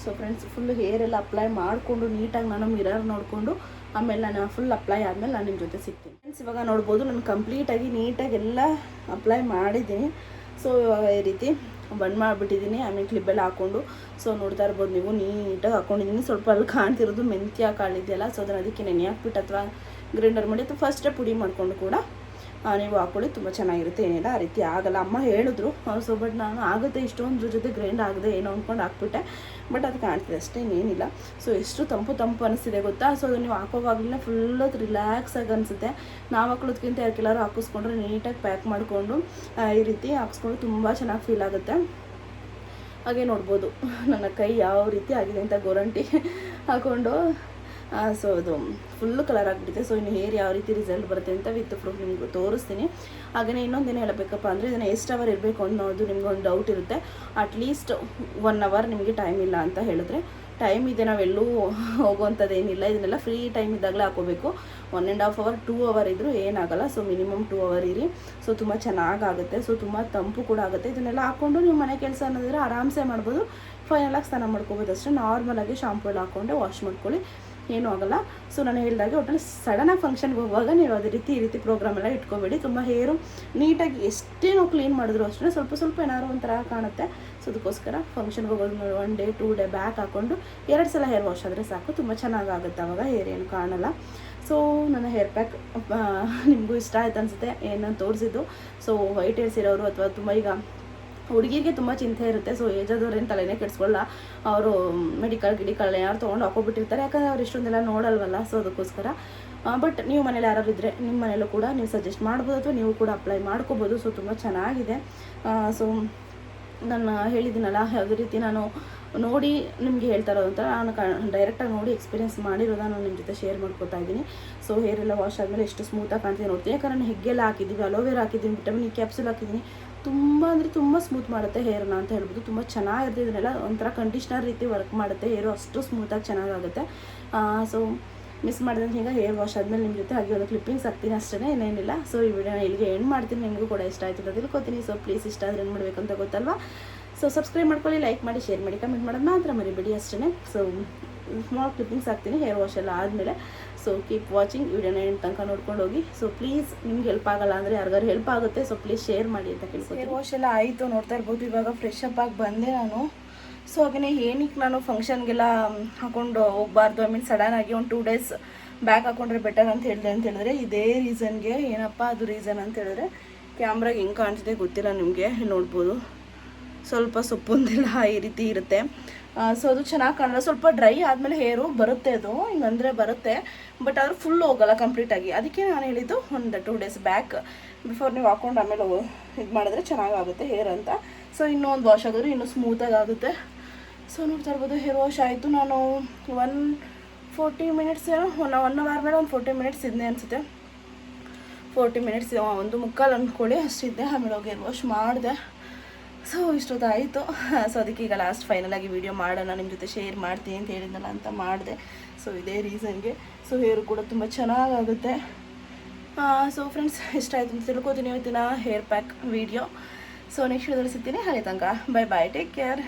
ಸೊ ಫ್ರೆಂಡ್ಸ್, ಫುಲ್ ಹೇರೆಲ್ಲ ಅಪ್ಲೈ ಮಾಡಿಕೊಂಡು ನೀಟಾಗಿ ನಾನು ಮಿರರ್ ನೋಡಿಕೊಂಡು ಆಮೇಲೆ ನಾನು ಫುಲ್ ಅಪ್ಲೈ ಆದಮೇಲೆ ನಾನು ನಿಮ್ಮ ಜೊತೆ ಸಿಗ್ತೀನಿ. ಫ್ರೆಂಡ್ಸ್, ಇವಾಗ ನೋಡ್ಬೋದು ನಾನು ಕಂಪ್ಲೀಟಾಗಿ ನೀಟಾಗಿ ಎಲ್ಲ ಅಪ್ಲೈ ಮಾಡಿದ್ದೀನಿ. ಸೊ ಇವಾಗ ಈ ರೀತಿ ಬಂದ್ ಮಾಡಿಬಿಟ್ಟಿದ್ದೀನಿ, ಆಮೇಲೆ ಕ್ಲಿಪ್ಪೆಲ್ಲ ಹಾಕ್ಕೊಂಡು. ಸೊ ನೋಡ್ತಾ ಇರ್ಬೋದು ನೀವು, ನೀಟಾಗಿ ಹಾಕ್ಕೊಂಡಿದ್ದೀನಿ. ಸ್ವಲ್ಪ ಅಲ್ಲಿ ಕಾಣ್ತಿರೋದು ಮೆಂತ್ಯ ಕಾಳಿದೆಯಲ್ಲ, ಸೊ ಅದಕ್ಕೆ ನೆನೆ ಹಾಕ್ಬಿಟ್ಟು ಅಥವಾ ಗ್ರೈಂಡರ್ ಮಾಡಿ ಅಥವಾ ಫಸ್ಟೇ ಪುಡಿ ಮಾಡಿಕೊಂಡು ಕೂಡ ನೀವು ಹಾಕ್ಕೊಳ್ಳಿ, ತುಂಬ ಚೆನ್ನಾಗಿರುತ್ತೆ. ಏನಿಲ್ಲ ಆ ರೀತಿ ಆಗಲ್ಲ, ಅಮ್ಮ ಹೇಳಿದ್ರು. ಸೊ ಬಟ್ ನಾನು ಆಗುತ್ತೆ ಇಷ್ಟೊಂದ್ರ ಜೊತೆ ಗ್ರೈಂಡ್ ಆಗದೆ ಏನೋ ಅಂದ್ಕೊಂಡು ಹಾಕ್ಬಿಟ್ಟೆ, ಬಟ್ ಅದು ಕಾಣ್ತಿದೆ ಅಷ್ಟೇ, ಇನ್ನೇನಿಲ್ಲ. ಸೊ ಎಷ್ಟು ತಂಪು ಅನಿಸ್ತಿದೆ ಗೊತ್ತಾ. ಸೊ ಅದು ನೀವು ಹಾಕೋವಾಗಲೇ ಫುಲ್ ರಿಲ್ಯಾಕ್ಸ್ ಆಗಿ ಅನಿಸುತ್ತೆ. ನಾವು ಹಾಕೊಳ್ಳೋದಕ್ಕಿಂತ ಯಾಕೆಲ್ಲರೂ ಹಾಕಿಸ್ಕೊಂಡ್ರೆ ನೀಟಾಗಿ ಪ್ಯಾಕ್ ಮಾಡಿಕೊಂಡು ಈ ರೀತಿ ಹಾಕ್ಸ್ಕೊಂಡು ತುಂಬ ಚೆನ್ನಾಗಿ ಫೀಲ್ ಆಗುತ್ತೆ. ಹಾಗೆ ನೋಡ್ಬೋದು ನನ್ನ ಕೈ ಯಾವ ರೀತಿ ಆಗಿದೆ ಅಂತ, ಗೋರಂಟಿ ಹಾಕ್ಕೊಂಡು. ಸೊ ಅದು ಫುಲ್ಲು ಕಲರ್ ಆಗಿಬಿಟ್ಟಿದೆ. ಸೊ ಇನ್ನು ಹೇರ್ ಯಾವ ರೀತಿ ರಿಸಲ್ಟ್ ಬರುತ್ತೆ ಅಂತ ವಿತ್ ಪ್ರೂಫ್ ನಿಮ್ಗೆ ತೋರಿಸ್ತೀನಿ. ಹಾಗೆಯೇ ಇನ್ನೊಂದೇನು ಹೇಳಬೇಕಪ್ಪ ಅಂದರೆ, ಇದನ್ನು ಎಷ್ಟು ಅವರ್ ಇರಬೇಕು ಅನ್ನೋದು ನಿಮ್ಗೆ ಒಂದು ಡೌಟ್ ಇರುತ್ತೆ. ಅಟ್ಲೀಸ್ಟ್ 1 ಅವರ್ ನಿಮಗೆ ಟೈಮ್ ಇಲ್ಲ ಅಂತ ಹೇಳಿದ್ರೆ, ಟೈಮ್ ಇದೆ, ನಾವೆಲ್ಲೂ ಹೋಗುವಂಥದ್ದೇನಿಲ್ಲ. ಇದನ್ನೆಲ್ಲ ಫ್ರೀ ಟೈಮ್ ಇದ್ದಾಗಲೇ ಹಾಕೋಬೇಕು. 1.5 ಅವರ್ 2 ಅವರ್ ಇದ್ದರೂ ಏನಾಗಲ್ಲ. ಸೊ ಮಿನಿಮಮ್ 2 ಅವರ್ ಇರಿ. ಸೊ ತುಂಬ ಚೆನ್ನಾಗಾಗುತ್ತೆ. ಸೊ ತುಂಬ ತಂಪು ಕೂಡ ಆಗುತ್ತೆ. ಇದನ್ನೆಲ್ಲ ಹಾಕ್ಕೊಂಡು ನೀವು ಮನೆ ಕೆಲಸ ಅನ್ನೋದಿದ್ರೆ ಆರಾಮ್ಸೆ ಮಾಡ್ಬೋದು. ಫೈನಲಾಗಿ ಸ್ನಾನ ಮಾಡ್ಕೋಬೋದು ಅಷ್ಟೇ. ನಾರ್ಮಲಾಗಿ ಶಾಂಪು ಎಲ್ಲ ಹಾಕ್ಕೊಂಡೆ ವಾಶ್ ಮಾಡ್ಕೊಳ್ಳಿ, ಏನೂ ಆಗೋಲ್ಲ. ಸೊ ನಾನು ಹೇಳಿದಾಗೆ ಒಟ್ಟಲ್ಲಿ ಸಡನ್ನಾಗಿ ಫಂಕ್ಷನ್ಗೆ ಹೋಗುವಾಗ ನೀವು ಅದೇ ಈ ರೀತಿ ಪ್ರೋಗ್ರಾಮ್ ಎಲ್ಲ ಇಟ್ಕೋಬೇಡಿ. ತುಂಬ ಹೇರು ನೀಟಾಗಿ ಎಷ್ಟೇ ನಾವು ಕ್ಲೀನ್ ಮಾಡಿದ್ರು ಅಷ್ಟೇ ಸ್ವಲ್ಪ ಏನಾದ್ರು ಒಂಥರ ಕಾಣುತ್ತೆ. ಸೊ ಅದಕ್ಕೋಸ್ಕರ ಫಂಕ್ಷನ್ಗೆ ಹೋಗೋದು 1 ಡೇ 2 ಡೇ ಬ್ಯಾಕ್ ಹಾಕ್ಕೊಂಡು 2 ಸಲ ಹೇರ್ ವಾಶ್ ಆದರೆ ಸಾಕು, ತುಂಬ ಚೆನ್ನಾಗಾಗುತ್ತೆ. ಆವಾಗ ಹೇರ್ ಏನು ಕಾಣಲ್ಲ. ಸೊ ನನ್ನ ಹೇರ್ ಪ್ಯಾಕ್ ನಿಮಗೂ ಇಷ್ಟ ಆಯ್ತು ಅನಿಸುತ್ತೆ ಏನಂತ ತೋರಿಸಿದ್ದು. ಸೊ ವೈಟ್ ಹೇರ್ಸ್ ಇರೋರು ಅಥವಾ ತುಂಬ ಈಗ ಹುಡುಗಿಗೆ ತುಂಬ ಚಿಂತೆ ಇರುತ್ತೆ. ಸೊ ಏಜ್ ಆದವ್ರೇನು ತಲೆನೇ ಕೆಡಿಸ್ಕೊಳ್ಳ, ಅವರು ಮೆಡಿಕಲ್ ಏನಾದ್ರು ತೊಗೊಂಡು ಹಾಕೋಬಿಟ್ಟಿರ್ತಾರೆ, ಯಾಕಂದರೆ ಅವ್ರು ಇಷ್ಟೊಂದೆಲ್ಲ ನೋಡಲ್ವಲ್ಲ. ಸೊ ಅದಕ್ಕೋಸ್ಕರ ಬಟ್ ನೀವು ಮನೇಲಿ ಯಾರು ಇದ್ದರೆ ನಿಮ್ಮ ಮನೇಲೂ ಕೂಡ ನೀವು ಸಜೆಸ್ಟ್ ಮಾಡ್ಬೋದು ಅಥವಾ ನೀವು ಕೂಡ ಅಪ್ಲೈ ಮಾಡ್ಕೋಬೋದು. ಸೊ ತುಂಬ ಚೆನ್ನಾಗಿದೆ. ಸೊ ನಾನು ಹೇಳಿದ್ದೀನಲ್ಲ, ಯಾವುದೇ ರೀತಿ ನಾನು ನೋಡಿ ನಿಮಗೆ ಹೇಳ್ತಾ ಇರೋದು ಅಂತ, ನಾನು ಡೈರೆಕ್ಟಾಗಿ ನೋಡಿ ಎಕ್ಸ್ಪೀರಿಯೆನ್ಸ್ ಮಾಡಿರೋದನ್ನು ನಾನು ನಿಮ್ಮ ಜೊತೆ ಶೇರ್ ಮಾಡ್ಕೊತಾ ಇದ್ದೀನಿ. ಸೊ ಹೇರ್ ಎಲ್ಲ ವಾಶ್ ಆದಮೇಲೆ ಎಷ್ಟು ಸ್ಮೂತಾಗಿ ಕಾಣ್ತೀನಿ ನೋಡ್ತೀನಿ. ಯಾಕಂದರೆ ನಾನು ಹೆಗ್ಗೆಲ್ಲ ಹಾಕಿದ್ದೀವಿ, ಅಲೋವೆರಾ ಹಾಕಿದ್ದೀನಿ, ವಿಟಮಿನ್ ಇ ಕ್ಯಾಪ್ಸೂಲ್ ಹಾಕಿದ್ದೀನಿ. ತುಂಬ ಅಂದರೆ ತುಂಬ ಸ್ಮೂತ್ ಮಾಡುತ್ತೆ ಹೇರ್ನ ಅಂತ ಹೇಳ್ಬೋದು. ತುಂಬ ಚೆನ್ನಾಗಿರುತ್ತೆ. ಇದನ್ನೆಲ್ಲ ಒಂಥರ ಕಂಡೀಷ್ನರ್ ರೀತಿ ವರ್ಕ್ ಮಾಡುತ್ತೆ. ಹೇರು ಅಷ್ಟು ಸ್ಮೂತಾಗಿ ಚೆನ್ನಾಗಾಗುತ್ತೆ. ಸೊ ಮಿಸ್ ಮಾಡಿದಂಗೆ ಈಗ ಹೇರ್ ವಾಶ್ ಆದಮೇಲೆ ನಿಮ್ಮ ಜೊತೆ ಹಾಗೆ ಒಂದು ಕ್ಲಿಪ್ಪಿಂಗ್ಸ್ ಹಾಕ್ತೀನಿ ಅಷ್ಟೇ, ಏನೇನಿಲ್ಲ. ಸೊ ಈ ವಿಡಿಯೋನ ಇಲ್ಲಿಗೆ ಎಂಡ್ ಮಾಡ್ತೀನಿ. ನಿಮಗೂ ಕೂಡ ಇಷ್ಟ ಆಯಿತು ಅಂತ ತಿಳ್ಕೊತೀನಿ. ಸೊ ಪ್ಲೀಸ್ ಇಷ್ಟ ಆದರೆ ಏನು ಮಾಡಬೇಕು ಅಂತ ಗೊತ್ತಲ್ವಾ. ಸೊ ಸಬ್ಸ್ಕ್ರೈಬ್ ಮಾಡ್ಕೊಳ್ಳಿ, ಲೈಕ್ ಮಾಡಿ, ಶೇರ್ ಮಾಡಿ, ಕಮೆಂಟ್ ಮಾಡೋದು ಮಾತ್ರ ಮರಿಬೇಡಿ ಅಷ್ಟೇ. ಸೊ ಸ್ಮಾಲ್ ಕ್ಲಿಪ್ಪಿಂಗ್ಸ್ ಹಾಕ್ತೀನಿ ಹೇರ್ ವಾಶ್ ಎಲ್ಲ ಆದಮೇಲೆ. ಸೊ ಕೀಪ್ ವಾಚಿಂಗ್, ವಿಡಿಯೋನ ಎಂಡ್ ತನಕ ನೋಡ್ಕೊಂಡು ಹೋಗಿ. ಸೊ ಪ್ಲೀಸ್ ನಿಮ್ಗೆ ಹೆಲ್ಪ್ ಆಗಲ್ಲ ಅಂದರೆ ಯಾರಿಗಾರು ಹೆಲ್ಪ್ ಆಗುತ್ತೆ. ಸೊ ಪ್ಲೀಸ್ ಶೇರ್ ಮಾಡಿ ಅಂತ ಕೇಳ್ತೀನಿ. ಹೇರ್ ವಾಶ್ ಎಲ್ಲ ಆಯಿತು, ನೋಡ್ತಾ ಇರ್ಬೋದು. ಇವಾಗ ಫ್ರೆಶ್ ಅಪ್ ಆಗಿ ಬಂದೆ ನಾನು. ಸೊ ಹಾಗೆಯೇ ಏನಕ್ಕೆ ನಾನು ಫಂಕ್ಷನ್ಗೆಲ್ಲ ಹಾಕ್ಕೊಂಡು ಹೋಗಬಾರ್ದು, ಐ ಮೀನ್ ಸಡನ್ನಾಗಿ ಒಂದು 2 ಡೇಸ್ ಬ್ಯಾಕ್ ಹಾಕ್ಕೊಂಡ್ರೆ ಬೆಟರ್ ಅಂತ ಹೇಳಿದ್ರೆ ಇದೇ ರೀಸನ್ಗೆ. ಏನಪ್ಪ ಅದು ರೀಸನ್ ಅಂತ ಹೇಳಿದ್ರೆ, ಕ್ಯಾಮ್ರಾಗೆ ಹೆಂಗೆ ಕಾಣಿಸಿದೆ ಗೊತ್ತಿಲ್ಲ ನಿಮಗೆ, ನೋಡ್ಬೋದು ಸ್ವಲ್ಪ ಸೊಪ್ಪೊಂದೆಲ್ಲ ಈ ರೀತಿ ಇರುತ್ತೆ. ಸೊ ಅದು ಚೆನ್ನಾಗಿ ಕಾಣಲ್ಲ. ಸ್ವಲ್ಪ ಡ್ರೈ ಆದಮೇಲೆ ಹೇರು ಬರುತ್ತೆ, ಅದು ಹಿಂಗಂದರೆ ಬರುತ್ತೆ, ಬಟ್ ಆದರೂ ಫುಲ್ ಹೋಗಲ್ಲ ಕಂಪ್ಲೀಟಾಗಿ. ಅದಕ್ಕೆ ನಾನು ಹೇಳಿದ್ದು ಒಂದು 2 ಡೇಸ್ ಬ್ಯಾಕ್ ಬಿಫೋರ್ ನೀವು ಹಾಕ್ಕೊಂಡು ಆಮೇಲೆ ಇದು ಮಾಡಿದ್ರೆ ಚೆನ್ನಾಗಾಗುತ್ತೆ ಹೇರ್ ಅಂತ. ಸೊ ಇನ್ನೂ ಒಂದು ವಾಶ್ ಆಗಿದ್ರೆ ಇನ್ನೂ ಸ್ಮೂತಾಗಿ ಆಗುತ್ತೆ. ಸೊ ನೋಡ್ತಾ ಇರ್ಬೋದು ಹೇರ್ ವಾಶ್ ಆಯಿತು. ನಾನು 140 ಮಿನಿಟ್ಸ್ ಏನೋ 1 ಅವರ್ ಮೇಲೆ ಒಂದು 40 ಮಿನಿಟ್ಸ್ ಇದನ್ನೇ ಅನಿಸುತ್ತೆ 40 ಮಿನಿಟ್ಸ್, ಒಂದು ಮುಕ್ಕಾಲು ಅಂದ್ಕೊಳ್ಳಿ ಅಷ್ಟಿದ್ದೆ. ಆಮೇಲೆ ಹೋಗಿ ಹೇರ್ ವಾಶ್ ಮಾಡಿದೆ. ಸೊ ಇಷ್ಟೊತ್ತಾಯಿತು. ಸೊ ಅದಕ್ಕೆ ಈಗ ಲಾಸ್ಟ್ ಫೈನಲಾಗಿ ವೀಡಿಯೋ ಮಾಡೋಣ, ನಿಮ್ಮ ಜೊತೆ ಶೇರ್ ಮಾಡ್ತೀನಿ ಅಂತ ಹೇಳಿದ್ನಲ್ಲ ಅಂತ ಮಾಡಿದೆ. ಸೊ ಇದೇ ರೀಸನ್ಗೆ. ಸೊ ಹೇರು ಕೂಡ ತುಂಬ ಚೆನ್ನಾಗಾಗುತ್ತೆ. ಸೊ ಫ್ರೆಂಡ್ಸ್, ಇಷ್ಟ ಆಯಿತು ಅಂತ ತಿಳ್ಕೊತೀನಿ ಇವತ್ತಿನ hair pack video. So next ವಿಡಿಯೋದಲ್ಲಿ ಸಿಗ್ತೀನಿ. ಅಲ್ಲಿ ತನಕ ಬೈ ಬಾಯ್, ಟೇಕ್ ಕೇರ್.